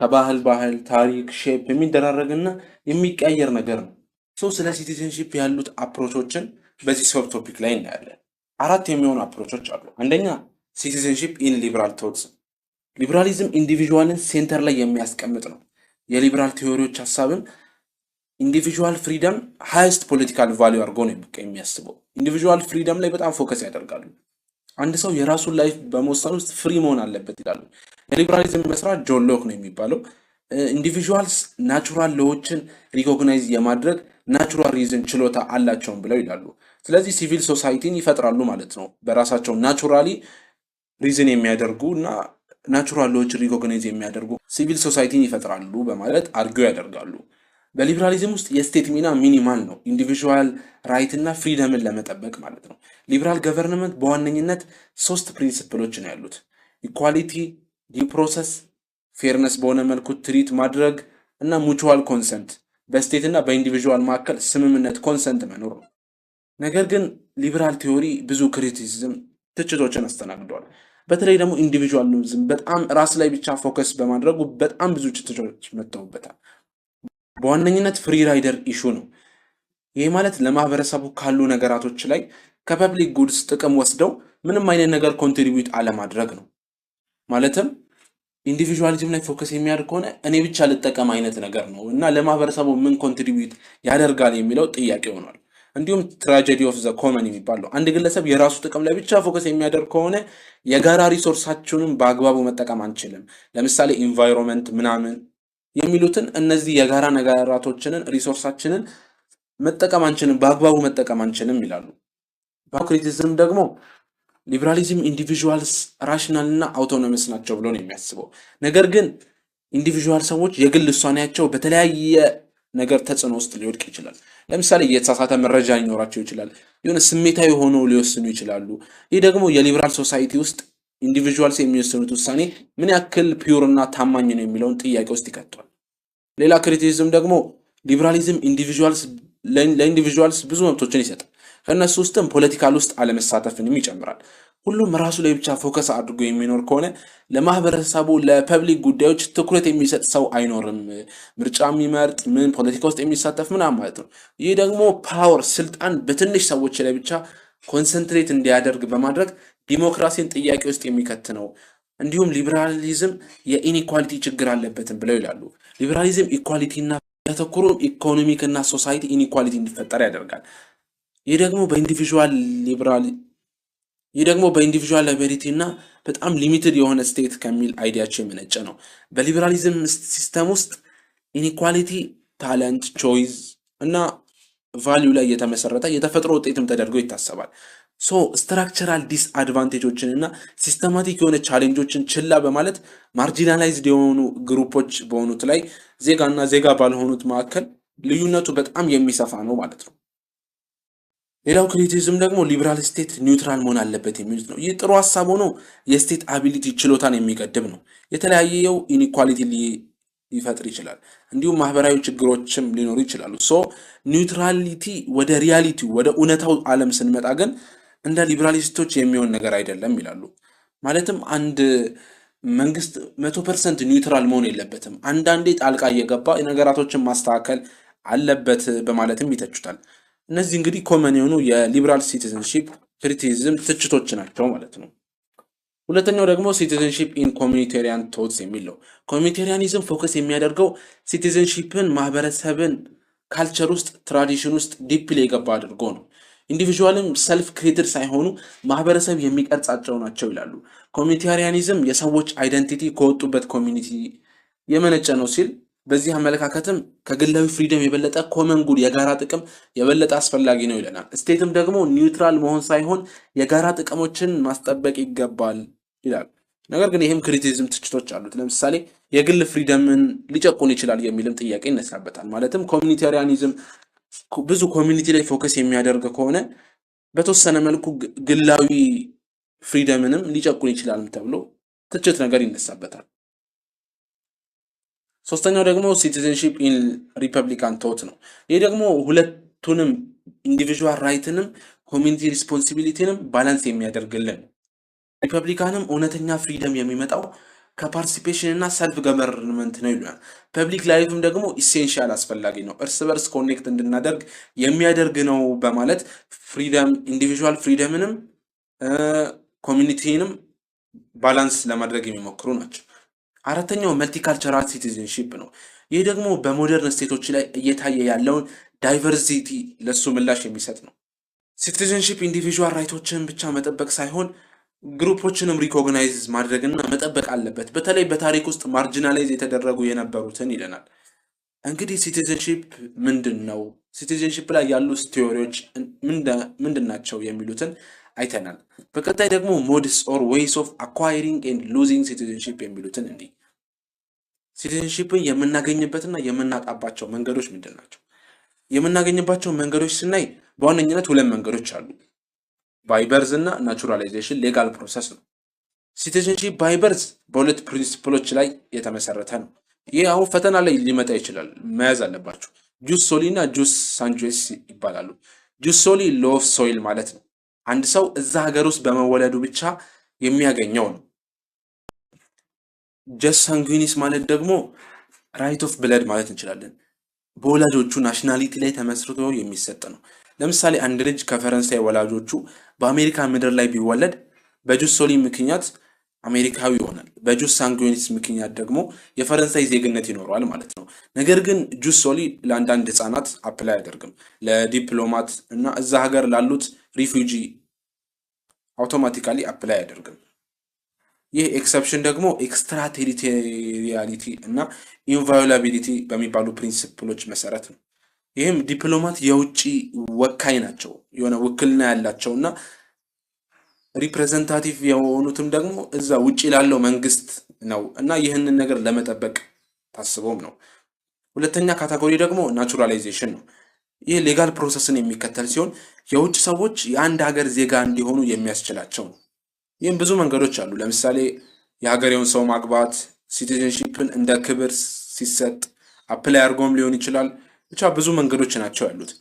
ከባህል ታሪክ ሼፕ የሚደራረግና የሚቀያየር ነገር ነው። ስለ ሲቲዝንሺፕ ያሉት አፕሮቾችን በዚህ ሰብ ቶፒክ ላይ እናያለን። አራት የሚሆኑ አፕሮቾች አሉ። አንደኛ ሲቲዝንሺፕ ኢን ሊበራል ቶትስ፣ ሊበራሊዝም ኢንዲቪዥዋልን ሴንተር ላይ የሚያስቀምጥ ነው። የሊበራል ቲዎሪዎች ሀሳብም ኢንዲቪዥዋል ፍሪደም ሃይስት ፖለቲካል ቫሊዩ አድርጎ ነው የሚያስበው። ኢንዲቪዥዋል ፍሪደም ላይ በጣም ፎከስ ያደርጋሉ። አንድ ሰው የራሱን ላይፍ በመወሰን ውስጥ ፍሪ መሆን አለበት ይላሉ። የሊበራሊዝም መስራች ጆን ሎክ ነው የሚባለው። ኢንዲቪዥዋልስ ናቹራል ሎዎችን ሪኮግናይዝ የማድረግ ናቹራል ሪዝን ችሎታ አላቸውን ብለው ይላሉ። ስለዚህ ሲቪል ሶሳይቲን ይፈጥራሉ ማለት ነው። በራሳቸው ናቹራሊ ሪዝን የሚያደርጉ እና ናቹራል ሎዎችን ሪኮግናይዝ የሚያደርጉ ሲቪል ሶሳይቲን ይፈጥራሉ በማለት አርጊው ያደርጋሉ። በሊበራሊዝም ውስጥ የስቴት ሚና ሚኒማል ነው፣ ኢንዲቪዥዋል ራይት እና ፍሪደምን ለመጠበቅ ማለት ነው። ሊበራል ገቨርንመንት በዋነኝነት 3 ፕሪንሲፕሎች ነው ያሉት። ኢኳሊቲ፣ ዲው ፕሮሰስ፣ ፌርነስ በሆነ መልኩ ትሪት ማድረግ እና ሙቹዋል ኮንሰንት፣ በስቴት እና በኢንዲቪዥዋል መካከል ስምምነት ኮንሰንት መኖር ነው። ነገር ግን ሊበራል ቲዮሪ ብዙ ክሪቲሲዝም ትችቶችን አስተናግዷል። በተለይ ደግሞ ኢንዲቪዥዋሊዝም በጣም ራስ ላይ ብቻ ፎከስ በማድረጉ በጣም ብዙ ትችቶች መጥተውበታል። በዋነኝነት ፍሪ ራይደር ኢሹ ነው። ይህ ማለት ለማህበረሰቡ ካሉ ነገራቶች ላይ ከፐብሊክ ጉድስ ጥቅም ወስደው ምንም አይነት ነገር ኮንትሪቢዩት አለማድረግ ነው። ማለትም ኢንዲቪዥዋሊዝም ላይ ፎከስ የሚያደርግ ከሆነ እኔ ብቻ ልጠቀም አይነት ነገር ነው እና ለማህበረሰቡ ምን ኮንትሪቢዩት ያደርጋል የሚለው ጥያቄ ሆኗል። እንዲሁም ትራጀዲ ኦፍ ዘ ኮመን የሚባለው አንድ ግለሰብ የራሱ ጥቅም ላይ ብቻ ፎከስ የሚያደርግ ከሆነ የጋራ ሪሶርሳችንን በአግባቡ መጠቀም አንችልም። ለምሳሌ ኢንቫይሮንመንት ምናምን የሚሉትን እነዚህ የጋራ ነገራቶችንን ሪሶርሳችንን መጠቀም አንችልም፣ በአግባቡ መጠቀም አንችልም ይላሉ። ክሪቲሲዝም ደግሞ ሊበራሊዝም ኢንዲቪዥዋልስ ራሽናል እና አውቶኖመስ ናቸው ብሎ ነው የሚያስበው። ነገር ግን ኢንዲቪዥዋል ሰዎች የግል ውሳኔያቸው በተለያየ ነገር ተጽዕኖ ውስጥ ሊወድቅ ይችላል። ለምሳሌ የተሳሳተ መረጃ ሊኖራቸው ይችላል፣ የሆነ ስሜታዊ ሆኖ ሊወስኑ ይችላሉ። ይህ ደግሞ የሊበራል ሶሳይቲ ውስጥ ኢንዲቪዥዋልስ የሚወስኑት ውሳኔ ምን ያክል ፒውር እና ታማኝ ነው የሚለውን ጥያቄ ውስጥ ይከቷል። ሌላ ክሪቲሲዝም ደግሞ ሊበራሊዝም ለኢንዲቪዥዋልስ ብዙ መብቶችን ይሰጣል። ከእነሱ ውስጥም ፖለቲካል ውስጥ አለመሳተፍንም ይጨምራል። ሁሉም ራሱ ላይ ብቻ ፎከስ አድርጎ የሚኖር ከሆነ ለማህበረሰቡ ለፐብሊክ ጉዳዮች ትኩረት የሚሰጥ ሰው አይኖርም። ምርጫ የሚመርጥ ምን ፖለቲካ ውስጥ የሚሳተፍ ምናምን ማለት ነው። ይህ ደግሞ ፓወር ስልጣን በትንሽ ሰዎች ላይ ብቻ ኮንሰንትሬት እንዲያደርግ በማድረግ ዲሞክራሲን ጥያቄ ውስጥ የሚከት ነው። እንዲሁም ሊበራሊዝም የኢኒኳሊቲ ችግር አለበትም ብለው ይላሉ። ሊበራሊዝም ኢኳሊቲና ያተኩሩም ኢኮኖሚክ እና ሶሳይቲ ኢኒኳሊቲ እንዲፈጠር ያደርጋል። ይህ ደግሞ በኢንዲቪዥዋል ላይበሪቲ እና በጣም ሊሚትድ የሆነ ስቴት ከሚል አይዲያቸው የመነጨ ነው። በሊበራሊዝም ሲስተም ውስጥ ኢኒኳሊቲ ታለንት፣ ቾይስ እና ቫሊዩ ላይ የተመሰረተ የተፈጥሮ ውጤትም ተደርጎ ይታሰባል። ሶ ስትራክቸራል ዲስአድቫንቴጆችን እና ሲስተማቲክ የሆነ ቻሌንጆችን ችላ በማለት ማርጂናላይዝድ የሆኑ ግሩፖች በሆኑት ላይ ዜጋና ዜጋ ባልሆኑት መካከል ልዩነቱ በጣም የሚሰፋ ነው ማለት ነው። ሌላው ክሪቲሲዝም ደግሞ ሊበራል ስቴት ኒውትራል መሆን አለበት የሚሉት ነው። ይህ ጥሩ ሀሳብ ሆኖ የስቴት አቢሊቲ ችሎታን የሚገድብ ነው። የተለያየው ኢኒኳሊቲ ሊፈጥር ይችላል። እንዲሁም ማህበራዊ ችግሮችም ሊኖሩ ይችላሉ። ሶ ኒውትራሊቲ ወደ ሪያሊቲ ወደ እውነታው ዓለም ስንመጣ ግን እንደ ሊበራሊስቶች የሚሆን ነገር አይደለም ይላሉ። ማለትም አንድ መንግስት 100% ኒውትራል መሆን የለበትም። አንዳንዴ ጣልቃ እየገባ ነገራቶችን ማስተካከል አለበት በማለትም ይተቹታል። እነዚህ እንግዲህ ኮመን የሆኑ የሊበራል ሲቲዝንሺፕ ክሪቲሲዝም ትችቶች ናቸው ማለት ነው። ሁለተኛው ደግሞ ሲቲዝንሺፕ ኢን ኮሚኒቴሪያን ቶትስ የሚል ነው። ኮሚኒቴሪያኒዝም ፎከስ የሚያደርገው ሲቲዝንሺፕን ማህበረሰብን ካልቸር ውስጥ ትራዲሽን ውስጥ ዲፕሊ የገባ አድርጎ ነው። ኢንዲቪዥዋልም ሰልፍ ክሬትድ ሳይሆኑ ማህበረሰብ የሚቀርጻቸው ናቸው ይላሉ። ኮሚኒቴሪያኒዝም የሰዎች አይደንቲቲ ከወጡበት ኮሚኒቲ የመነጨ ነው ሲል በዚህ አመለካከትም ከግላዊ ፍሪደም የበለጠ ኮመን ጉድ የጋራ ጥቅም የበለጠ አስፈላጊ ነው ይለናል። ስቴትም ደግሞ ኒውትራል መሆን ሳይሆን የጋራ ጥቅሞችን ማስጠበቅ ይገባል ይላል። ነገር ግን ይህም ክሪቲሲዝም ትችቶች አሉት። ለምሳሌ የግል ፍሪደምን ሊጨቁን ይችላል የሚልም ጥያቄ ይነሳበታል። ማለትም ኮሚኒቴሪያኒዝም ብዙ ኮሚኒቲ ላይ ፎከስ የሚያደርግ ከሆነ በተወሰነ መልኩ ግላዊ ፍሪደምንም ሊጨቁን ይችላል ተብሎ ትችት ነገር ይነሳበታል። ሶስተኛው ደግሞ ሲቲዝንሺፕ ኢን ሪፐብሊካን ቶት ነው። ይህ ደግሞ ሁለቱንም ኢንዲቪዥዋል ራይትንም ኮሚኒቲ ሪስፖንሲቢሊቲንም ባላንስ የሚያደርግልን። ሪፐብሊካንም እውነተኛ ፍሪደም የሚመጣው ከፓርቲሲፔሽን እና ሰልፍ ገቨርንመንት ነው ይሉናል። ፐብሊክ ላይፍም ደግሞ ኢሴንሻል አስፈላጊ ነው፣ እርስ በርስ ኮኔክት እንድናደርግ የሚያደርግ ነው በማለት ፍሪደም ኢንዲቪዥዋል ፍሪደምንም ኮሚኒቲንም ባላንስ ለማድረግ የሚሞክሩ ናቸው። አራተኛው መልቲካልቸራል ሲቲዝንሺፕ ነው። ይህ ደግሞ በሞደርን ስቴቶች ላይ እየታየ ያለውን ዳይቨርሲቲ ለሱ ምላሽ የሚሰጥ ነው። ሲቲዝንሺፕ ኢንዲቪዥዋል ራይቶችን ብቻ መጠበቅ ሳይሆን ግሩፖችንም ሪኮግናይዝ ማድረግና መጠበቅ አለበት፣ በተለይ በታሪክ ውስጥ ማርጂናላይዝ የተደረጉ የነበሩትን ይለናል። እንግዲህ ሲቲዝንሺፕ ምንድን ነው፣ ሲቲዝንሺፕ ላይ ያሉ ቲዎሪዎች ምንድን ናቸው የሚሉትን አይተናል። በቀጣይ ደግሞ ሞድስ ኦር ዌይስ ኦፍ አኳይሪንግ ኤንድ ሉዚንግ ሲቲዝንሺፕ የሚሉትን እንዲህ ሲቲዝንሺፕን የምናገኝበትና የምናጣባቸው መንገዶች ምንድን ናቸው? የምናገኝባቸው መንገዶች ስናይ በዋነኝነት ሁለት መንገዶች አሉ። ባይበርዝ እና ናቹራላይዜሽን ሌጋል ፕሮሰስ ነው። ሲቲዝንሺፕ ባይበርዝ በሁለት ፕሪንሲፕሎች ላይ የተመሰረተ ነው። ይህ አሁን ፈተና ላይ ሊመጣ ይችላል፣ መያዝ አለባቸው። ጁስ ሶሊ እና ጁስ ሳንጁስ ይባላሉ። ጁስ ሶሊ ሎ ኦፍ ሶይል ማለት ነው። አንድ ሰው እዛ ሀገር ውስጥ በመወለዱ ብቻ የሚያገኘው ነው። ጀስ ሳንጉኒስ ማለት ደግሞ ራይት ኦፍ ብለድ ማለት እንችላለን። በወላጆቹ ናሽናሊቲ ላይ ተመስርቶ የሚሰጥ ነው። ለምሳሌ አንድ ልጅ ከፈረንሳይ ወላጆቹ በአሜሪካ ምድር ላይ ቢወለድ በጁስ ሶሊ ምክንያት አሜሪካዊ ይሆናል። በጁስ ሳንጉኒስ ምክንያት ደግሞ የፈረንሳይ ዜግነት ይኖረዋል ማለት ነው። ነገር ግን ጁስ ሶሊ ለአንዳንድ ህፃናት አፕላይ አያደርግም፣ ለዲፕሎማት እና እዛ ሀገር ላሉት ሪፊውጂ አውቶማቲካሊ አፕላይ አያደርግም። ይህ ኤክሰፕሽን ደግሞ ኤክስትራ ቴሪቶሪያሊቲ እና ኢንቫዮላቢሊቲ በሚባሉ ፕሪንሲፕሎች መሰረት ነው። ይህም ዲፕሎማት የውጭ ወካይ ናቸው፣ የሆነ ውክልና ያላቸው እና ሪፕሬዘንታቲቭ የሆኑትም ደግሞ እዛ ውጭ ላለው መንግስት ነው እና ይህንን ነገር ለመጠበቅ ታስቦም ነው። ሁለተኛ ካቴጎሪ ደግሞ ናቹራላይዜሽን ነው። ይህ ሌጋል ፕሮሰስን የሚከተል ሲሆን የውጭ ሰዎች የአንድ ሀገር ዜጋ እንዲሆኑ የሚያስችላቸው ነው። ይህም ብዙ መንገዶች አሉ። ለምሳሌ የሀገሬውን ሰው ማግባት፣ ሲቲዝንሺፕን እንደ ክብር ሲሰጥ አፕላይ አድርጎም ሊሆን ይችላል። ብቻ ብዙ መንገዶች ናቸው ያሉት።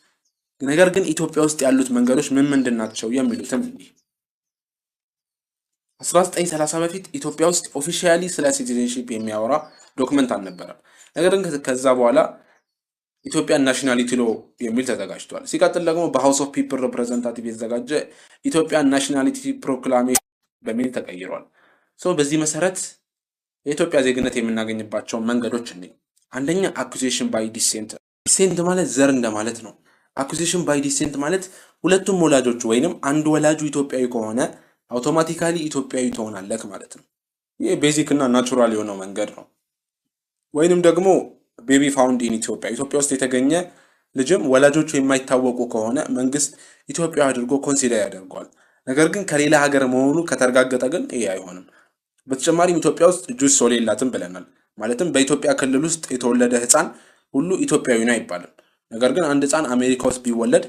ነገር ግን ኢትዮጵያ ውስጥ ያሉት መንገዶች ምን ምንድን ናቸው የሚሉትም እንዲህ 1930 በፊት ኢትዮጵያ ውስጥ ኦፊሻሊ ስለ ሲቲዝንሺፕ የሚያወራ ዶክመንት አልነበረም። ነገር ግን ከዛ በኋላ ኢትዮጵያ ናሽናሊቲ ሎ የሚል ተዘጋጅቷል። ሲቀጥል ደግሞ በሃውስ ኦፍ ፒፕል ሪፕሬዘንታቲቭ የተዘጋጀ ኢትዮጵያ ናሽናሊቲ ፕሮክላሜሽን በሚል ተቀይሯል። በዚህ መሰረት የኢትዮጵያ ዜግነት የምናገኝባቸው መንገዶች እንዴ፣ አንደኛ አኩዚሽን ባይ ዲሴንት። ዲሴንት ማለት ዘር እንደማለት ነው። አኩዚሽን ባይ ዲሴንት ማለት ሁለቱም ወላጆቹ ወይንም አንድ ወላጁ ኢትዮጵያዊ ከሆነ አውቶማቲካሊ ኢትዮጵያዊ ትሆናለህ ማለት ነው። ይህ ቤዚክ እና ናቹራል የሆነው መንገድ ነው። ወይንም ደግሞ ቤቢ ፋውንድ ኢን ኢትዮጵያ፣ ኢትዮጵያ ውስጥ የተገኘ ልጅም ወላጆቹ የማይታወቁ ከሆነ መንግስት ኢትዮጵያ አድርጎ ኮንሲደር ያደርገዋል። ነገር ግን ከሌላ ሀገር መሆኑ ከተረጋገጠ ግን ይሄ አይሆንም። በተጨማሪም ኢትዮጵያ ውስጥ ጁስ ሶል የላትም ብለናል። ማለትም በኢትዮጵያ ክልል ውስጥ የተወለደ ህፃን ሁሉ ኢትዮጵያዊ ነው አይባልም። ነገር ግን አንድ ህፃን አሜሪካ ውስጥ ቢወለድ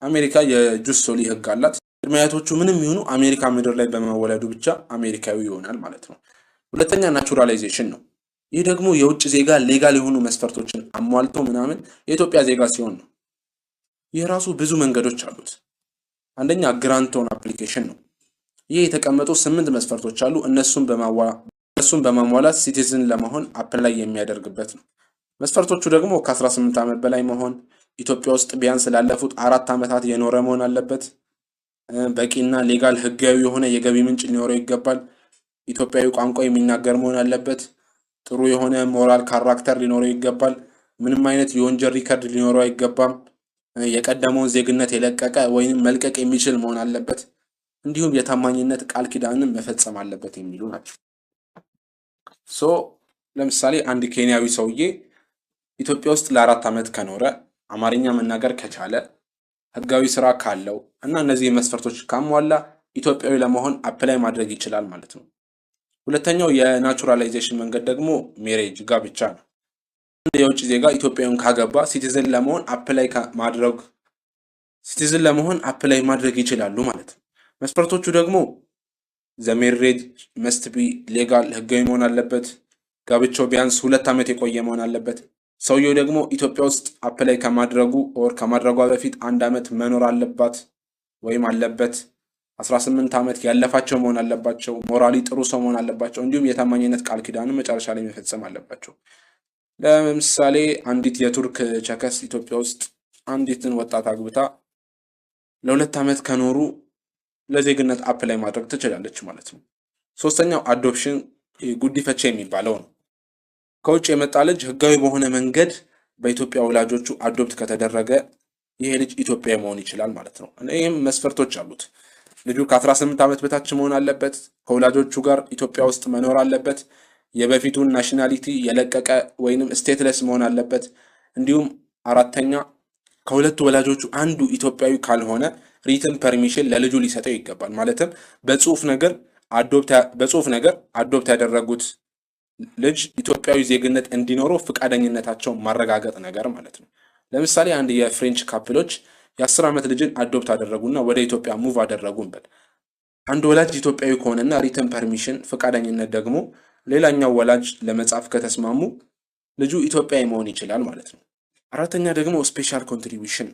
አሜሪካ የጁስ ሶሊ ህግ አላት። ቅድመ አያቶቹ ምንም ይሁኑ አሜሪካ ምድር ላይ በመወለዱ ብቻ አሜሪካዊ ይሆናል ማለት ነው። ሁለተኛ ናቹራላይዜሽን ነው። ይህ ደግሞ የውጭ ዜጋ ሌጋል የሆኑ መስፈርቶችን አሟልቶ ምናምን የኢትዮጵያ ዜጋ ሲሆን ነው። ይህ ራሱ ብዙ መንገዶች አሉት። አንደኛ ግራንት ኦን አፕሊኬሽን ነው። ይህ የተቀመጡ 8 መስፈርቶች አሉ። እነሱን በማሟላት ሲቲዝን ለመሆን አፕላይ የሚያደርግበት ነው። መስፈርቶቹ ደግሞ ከ18 ዓመት በላይ መሆን፣ ኢትዮጵያ ውስጥ ቢያንስ ላለፉት 4 ዓመታት የኖረ መሆን አለበት፣ በቂና ሌጋል ህጋዊ የሆነ የገቢ ምንጭ ሊኖረው ይገባል፣ ኢትዮጵያዊ ቋንቋ የሚናገር መሆን አለበት፣ ጥሩ የሆነ ሞራል ካራክተር ሊኖረው ይገባል፣ ምንም አይነት የወንጀል ሪከርድ ሊኖረው አይገባም፣ የቀደመውን ዜግነት የለቀቀ ወይም መልቀቅ የሚችል መሆን አለበት፣ እንዲሁም የታማኝነት ቃል ኪዳንን መፈጸም አለበት የሚሉ ናቸው። ለምሳሌ አንድ ኬንያዊ ሰውዬ ኢትዮጵያ ውስጥ ለ4 ዓመት ከኖረ፣ አማርኛ መናገር ከቻለ፣ ህጋዊ ስራ ካለው እና እነዚህ መስፈርቶች ካሟላ ኢትዮጵያዊ ለመሆን አፕላይ ማድረግ ይችላል ማለት ነው። ሁለተኛው የናቹራላይዜሽን መንገድ ደግሞ ሜሬጅ ጋብቻ ነው። አንድ የውጭ ዜጋ ኢትዮጵያዊን ካገባ ሲቲዝን ለመሆን አፕላይ ማድረግ ይችላሉ ማለት ነው። መስፈርቶቹ ደግሞ ዘ ሜሬጅ መስት ቢ ሌጋል፣ ህጋዊ መሆን አለበት፣ ጋብቻው ቢያንስ 2 ዓመት የቆየ መሆን አለበት፣ ሰውየው ደግሞ ኢትዮጵያ ውስጥ አፕላይ ከማድረጓ በፊት 1 ዓመት መኖር አለባት ወይም አለበት፣ 18 ዓመት ያለፋቸው መሆን አለባቸው፣ ሞራሊ ጥሩ ሰው መሆን አለባቸው፣ እንዲሁም የታማኝነት ቃል ኪዳንን መጨረሻ ላይ መፈጸም አለባቸው። ለምሳሌ አንዲት የቱርክ ቸከስ ኢትዮጵያ ውስጥ አንዲትን ወጣት አግብታ ለ2 ዓመት ከኖሩ ለዜግነት አፕላይ ማድረግ ትችላለች ማለት ነው። ሶስተኛው አዶፕሽን ጉዲፈቻ የሚባለው ነው። ከውጭ የመጣ ልጅ ህጋዊ በሆነ መንገድ በኢትዮጵያ ወላጆቹ አዶፕት ከተደረገ ይሄ ልጅ ኢትዮጵያዊ መሆን ይችላል ማለት ነው። ይህም መስፈርቶች አሉት። ልጁ ከ18 ዓመት በታች መሆን አለበት፣ ከወላጆቹ ጋር ኢትዮጵያ ውስጥ መኖር አለበት፣ የበፊቱን ናሽናሊቲ የለቀቀ ወይንም ስቴትለስ መሆን አለበት፣ እንዲሁም አራተኛ ከሁለቱ ወላጆቹ አንዱ ኢትዮጵያዊ ካልሆነ ሪትን ፐርሚሽን ለልጁ ሊሰጠው ይገባል። ማለትም በጽሁፍ ነገር አዶፕት ያደረጉት ልጅ ኢትዮጵያዊ ዜግነት እንዲኖረው ፈቃደኝነታቸው ማረጋገጥ ነገር ማለት ነው። ለምሳሌ አንድ የፍሬንች ካፕሎች የ10 ዓመት ልጅን አዶፕት አደረጉና ወደ ኢትዮጵያ ሙቭ አደረጉ እንበል። አንድ ወላጅ ኢትዮጵያዊ ከሆነና ሪትን ፐርሚሽን ፈቃደኝነት ደግሞ ሌላኛው ወላጅ ለመጻፍ ከተስማሙ ልጁ ኢትዮጵያዊ መሆን ይችላል ማለት ነው። አራተኛ ደግሞ ስፔሻል ኮንትሪቢዩሽን።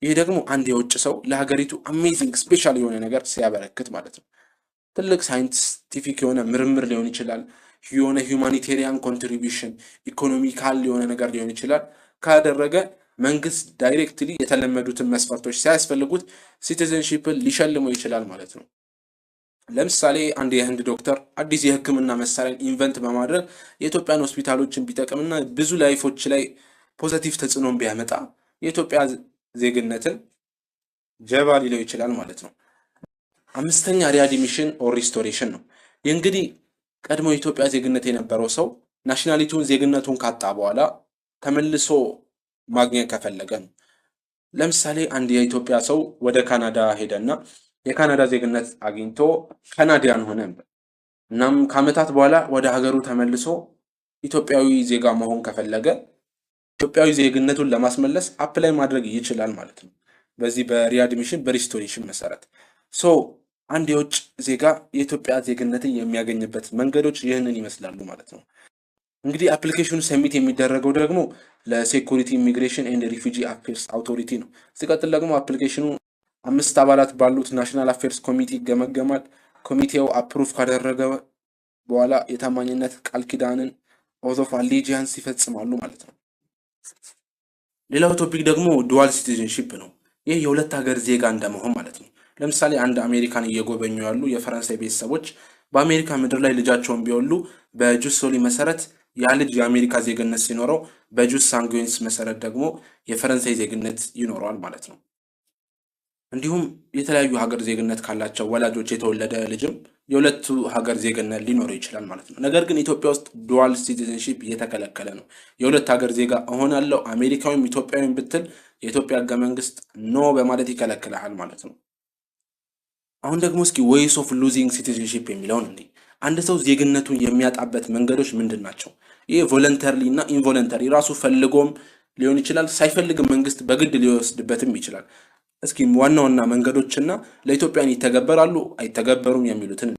ይህ ደግሞ አንድ የውጭ ሰው ለሀገሪቱ አሜዚንግ ስፔሻል የሆነ ነገር ሲያበረክት ማለት ነው። ትልቅ ሳይንቲፊክ የሆነ ምርምር ሊሆን ይችላል፣ የሆነ ሁማኒቴሪያን ኮንትሪቢዩሽን፣ ኢኮኖሚካል የሆነ ነገር ሊሆን ይችላል። ካደረገ መንግስት ዳይሬክትሊ የተለመዱትን መስፈርቶች ሳያስፈልጉት ሲቲዝንሺፕን ሊሸልመው ይችላል ማለት ነው። ለምሳሌ አንድ የህንድ ዶክተር አዲስ የህክምና መሳሪያን ኢንቨንት በማድረግ የኢትዮጵያን ሆስፒታሎችን ቢጠቅምና ብዙ ላይፎች ላይ ፖዘቲቭ ተጽዕኖን ቢያመጣ የኢትዮጵያ ዜግነትን ጀባ ሊለው ይችላል ማለት ነው። አምስተኛ ሪአድሚሽን ኦር ሪስቶሬሽን ነው። ይህ እንግዲህ ቀድሞ የኢትዮጵያ ዜግነት የነበረው ሰው ናሽናሊቲውን ዜግነቱን ካጣ በኋላ ተመልሶ ማግኘት ከፈለገ ነው። ለምሳሌ አንድ የኢትዮጵያ ሰው ወደ ካናዳ ሄደና የካናዳ ዜግነት አግኝቶ ካናዲያን ሆነ። እናም ከዓመታት በኋላ ወደ ሀገሩ ተመልሶ ኢትዮጵያዊ ዜጋ መሆን ከፈለገ ኢትዮጵያዊ ዜግነቱን ለማስመለስ አፕላይ ማድረግ ይችላል ማለት ነው። በዚህ በሪአድሚሽን በሪስቶሬሽን መሰረት አንድ የውጭ ዜጋ የኢትዮጵያ ዜግነትን የሚያገኝበት መንገዶች ይህንን ይመስላሉ ማለት ነው። እንግዲህ አፕሊኬሽኑ ሰሚት የሚደረገው ደግሞ ለሴኩሪቲ ኢሚግሬሽን ኤንድ ሪፊጂ አፌርስ አውቶሪቲ ነው። ሲቀጥል ደግሞ አፕሊኬሽኑ 5 አባላት ባሉት ናሽናል አፌርስ ኮሚቴ ይገመገማል። ኮሚቴው አፕሩቭ ካደረገ በኋላ የታማኝነት ቃል ኪዳንን ኦዝ ኦፍ አሊጂያንስ ይፈጽማሉ ማለት ነው። ሌላው ቶፒክ ደግሞ ዱዋል ሲቲዝንሺፕ ነው። ይህ የሁለት ሀገር ዜጋ እንደመሆን ማለት ነው። ለምሳሌ አንድ አሜሪካን እየጎበኙ ያሉ የፈረንሳይ ቤተሰቦች በአሜሪካ ምድር ላይ ልጃቸውን ቢወሉ በጁስ ሶሊ መሰረት ያ ልጅ የአሜሪካ ዜግነት ሲኖረው በጁስ ሳንጉዊንስ መሰረት ደግሞ የፈረንሳይ ዜግነት ይኖረዋል ማለት ነው። እንዲሁም የተለያዩ ሀገር ዜግነት ካላቸው ወላጆች የተወለደ ልጅም የሁለቱ ሀገር ዜግነት ሊኖረው ይችላል ማለት ነው። ነገር ግን ኢትዮጵያ ውስጥ ዱዋል ሲቲዝንሺፕ እየተከለከለ ነው። የሁለት ሀገር ዜጋ እሆናለሁ አሜሪካዊም ኢትዮጵያዊም ብትል የኢትዮጵያ ህገ መንግስት ኖ በማለት ይከለክልሃል ማለት ነው። አሁን ደግሞ እስኪ ዌይስ ኦፍ ሉዚንግ ሲቲዝንሺፕ የሚለውን እንዴ አንድ ሰው ዜግነቱን የሚያጣበት መንገዶች ምንድን ናቸው? ይህ ቮለንተሪ እና ኢንቮለንተሪ ራሱ ፈልጎም ሊሆን ይችላል፣ ሳይፈልግም መንግስት በግድ ሊወስድበትም ይችላል። እስኪ ዋና ዋና መንገዶችና ለኢትዮጵያን ይተገበራሉ አይተገበሩም የሚሉትን።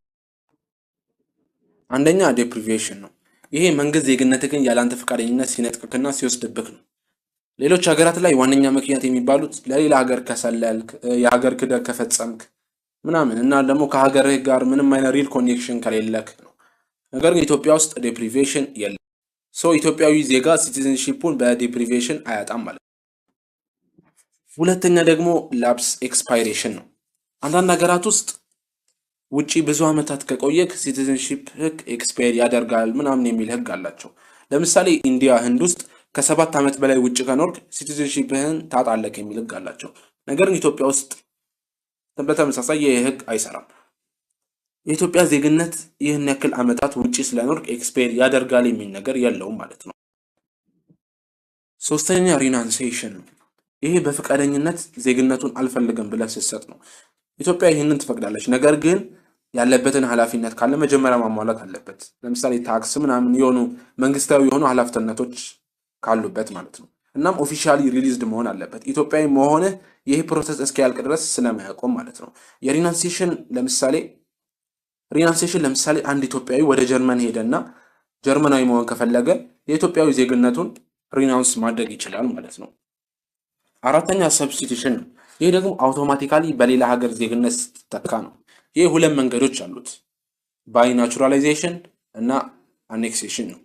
አንደኛ ዴፕሪቬሽን ነው። ይሄ መንግስት ዜግነትህን ያላንተ ፈቃደኝነት ሲነጥቅክና ሲወስድብክ ነው። ሌሎች ሀገራት ላይ ዋነኛ ምክንያት የሚባሉት ለሌላ ሀገር ከሰለልክ፣ የሀገር ክህደት ከፈጸምክ ምናምን እና ደግሞ ከሀገርህ ጋር ምንም አይነት ሪል ኮኔክሽን ከሌለክ ነው። ነገር ግን ኢትዮጵያ ውስጥ ዴፕሪቬሽን የለም። ሰው ኢትዮጵያዊ ዜጋ ሲቲዝንሺፑን በዴፕሪቬሽን አያጣም ማለት ነው። ሁለተኛ ደግሞ ላፕስ ኤክስፓይሬሽን ነው። አንዳንድ ሀገራት ውስጥ ውጪ ብዙ ዓመታት ከቆየክ ሲቲዝንሺፕ ህግ ኤክስፓየር ያደርጋል ምናምን የሚል ህግ አላቸው። ለምሳሌ ኢንዲያ፣ ህንድ ውስጥ ከ7 ዓመት በላይ ውጪ ከኖርክ ሲቲዝንሺፕህን ታጣለክ የሚል ህግ አላቸው። ነገር ግን ኢትዮጵያ ውስጥ በተመሳሳይ ይህ ህግ አይሰራም። የኢትዮጵያ ዜግነት ይህን ያክል ዓመታት ውጪ ስለኖርክ ኤክስፓየር ያደርጋል የሚል ነገር የለውም ማለት ነው። ሶስተኛ ሪናንሴሽን ነው። ይሄ በፈቃደኝነት ዜግነቱን አልፈልግም ብለህ ስትሰጥ ነው። ኢትዮጵያ ይህንን ትፈቅዳለች። ነገር ግን ያለበትን ኃላፊነት ካለ መጀመሪያ ማሟላት አለበት። ለምሳሌ ታክስ ምናምን የሆኑ መንግስታዊ የሆኑ ኃላፊነቶች ካሉበት ማለት ነው። እናም ኦፊሻሊ ሪሊዝድ መሆን አለበት። ኢትዮጵያዊ መሆንህ ይህ ፕሮሰስ እስኪያልቅ ድረስ ስለማያቆም ማለት ነው። የሪናንሴሽን ለምሳሌ አንድ ኢትዮጵያዊ ወደ ጀርመን ሄደና ጀርመናዊ መሆን ከፈለገ የኢትዮጵያዊ ዜግነቱን ሪናንስ ማድረግ ይችላል ማለት ነው። አራተኛ ሰብስቲቱሽን ነው። ይህ ደግሞ አውቶማቲካሊ በሌላ ሀገር ዜግነት ስትተካ ነው። ይህ ሁለት መንገዶች አሉት፣ ባይ ናቹራላይዜሽን እና አኔክሴሽን ነው።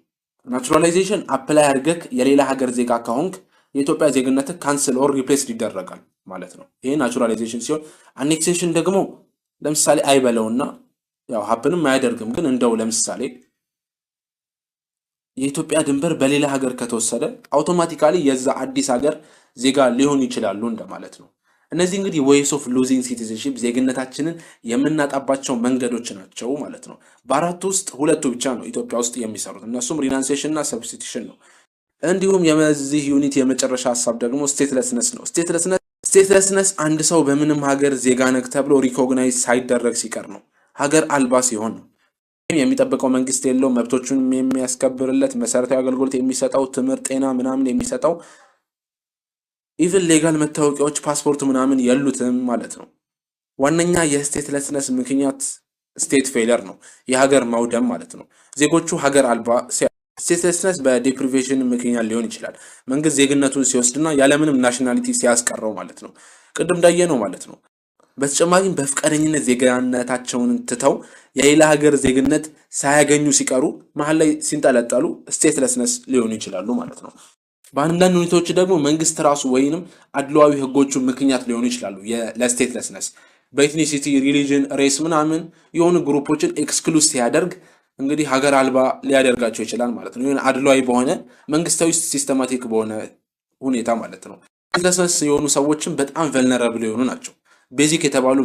ናቹራላይዜሽን አፕላይ አድርገህ የሌላ ሀገር ዜጋ ከሆንክ የኢትዮጵያ ዜግነትህ ካንስል ኦር ሪፕሌስ ይደረጋል ማለት ነው። ይሄ ናቹራላይዜሽን ሲሆን፣ አኔክሴሽን ደግሞ ለምሳሌ አይበለውና ያው ሀፕንም አያደርግም፣ ግን እንደው ለምሳሌ የኢትዮጵያ ድንበር በሌላ ሀገር ከተወሰደ አውቶማቲካሊ የዛ አዲስ ሀገር ዜጋ ሊሆን ይችላሉ እንደማለት ነው። እነዚህ እንግዲህ ዌይስ ኦፍ ሉዚንግ ሲቲዝንሺፕ ዜግነታችንን የምናጣባቸው መንገዶች ናቸው ማለት ነው። በአራቱ ውስጥ ሁለቱ ብቻ ነው ኢትዮጵያ ውስጥ የሚሰሩት፣ እነሱም ሪናንሴሽን እና ሰብስቲቱሽን ነው። እንዲሁም የዚህ ዩኒት የመጨረሻ ሀሳብ ደግሞ ስቴትለስነስ ነው። ስቴትለስነስ አንድ ሰው በምንም ሀገር ዜጋ ነክ ተብሎ ሪኮግናይዝ ሳይደረግ ሲቀር ነው፣ ሀገር አልባ ሲሆን ነው። የሚጠብቀው መንግስት የለው፣ መብቶቹን የሚያስከብርለት፣ መሰረታዊ አገልግሎት የሚሰጠው፣ ትምህርት፣ ጤና ምናምን የሚሰጠው፣ ኢቭን ሌጋል መታወቂያዎች ፓስፖርት ምናምን የሉትም ማለት ነው። ዋነኛ የስቴትለስነስ ምክንያት ስቴት ፌለር ነው፣ የሀገር መውደም ማለት ነው። ዜጎቹ ሀገር አልባ ስቴትለስነስ በዴፕሪቬሽን ምክንያት ሊሆን ይችላል። መንግስት ዜግነቱን ሲወስድና ያለምንም ናሽናሊቲ ሲያስቀረው ማለት ነው። ቅድም እንዳየ ነው ማለት ነው። በተጨማሪም በፍቃደኝነት ዜግነታቸውን ትተው የሌላ ሀገር ዜግነት ሳያገኙ ሲቀሩ መሀል ላይ ሲንጠለጠሉ ስቴትለስነስ ሊሆኑ ይችላሉ ማለት ነው። በአንዳንድ ሁኔታዎች ደግሞ መንግስት ራሱ ወይንም አድሏዊ ህጎቹ ምክንያት ሊሆኑ ይችላሉ ለስቴትለስነስ። በኤትኒሲቲ፣ ሪሊጅን፣ ሬስ ምናምን የሆኑ ግሩፖችን ኤክስክሉዝ ሲያደርግ እንግዲህ ሀገር አልባ ሊያደርጋቸው ይችላል ማለት ነው። ይሁን አድሏዊ በሆነ መንግስታዊ ሲስተማቲክ በሆነ ሁኔታ ማለት ነው። ስቴትለስነስ የሆኑ ሰዎችም በጣም ቨልነራብል የሆኑ ናቸው። ቤዚክ የተባሉ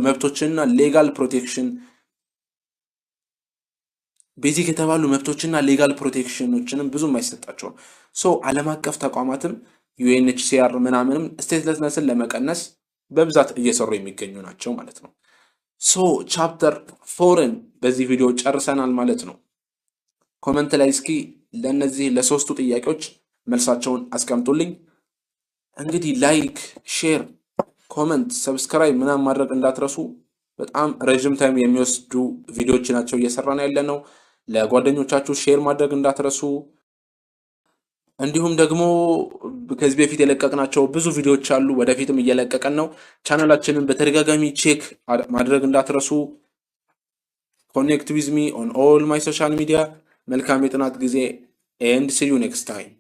መብቶችና ሌጋል ፕሮቴክሽኖችንም ብዙም አይሰጣቸውም። ዓለም አቀፍ ተቋማትም ዩኤንኤችሲአር ምናምንም ስቴትለስነስን ለመቀነስ በብዛት እየሰሩ የሚገኙ ናቸው ማለት ነው። ቻፕተር 4ን በዚህ ቪዲዮ ጨርሰናል ማለት ነው። ኮመንት ላይ እስኪ ለነዚህ ለሶስቱ ጥያቄዎች መልሳቸውን አስቀምጡልኝ። እንግዲህ ላይክ፣ ሼር፣ ኮመንት፣ ሰብስክራይብ ምናምን ማድረግ እንዳትረሱ። በጣም ረጅም ታይም የሚወስዱ ቪዲዮዎች ናቸው እየሰራን ያለ ነው። ለጓደኞቻችሁ ሼር ማድረግ እንዳትረሱ። እንዲሁም ደግሞ ከዚህ በፊት የለቀቅናቸው ብዙ ቪዲዮዎች አሉ፣ ወደፊትም እየለቀቀን ነው። ቻናላችንን በተደጋጋሚ ቼክ ማድረግ እንዳትረሱ። Connect with me on all my social media. መልካም የጥናት ጊዜ and see you next time.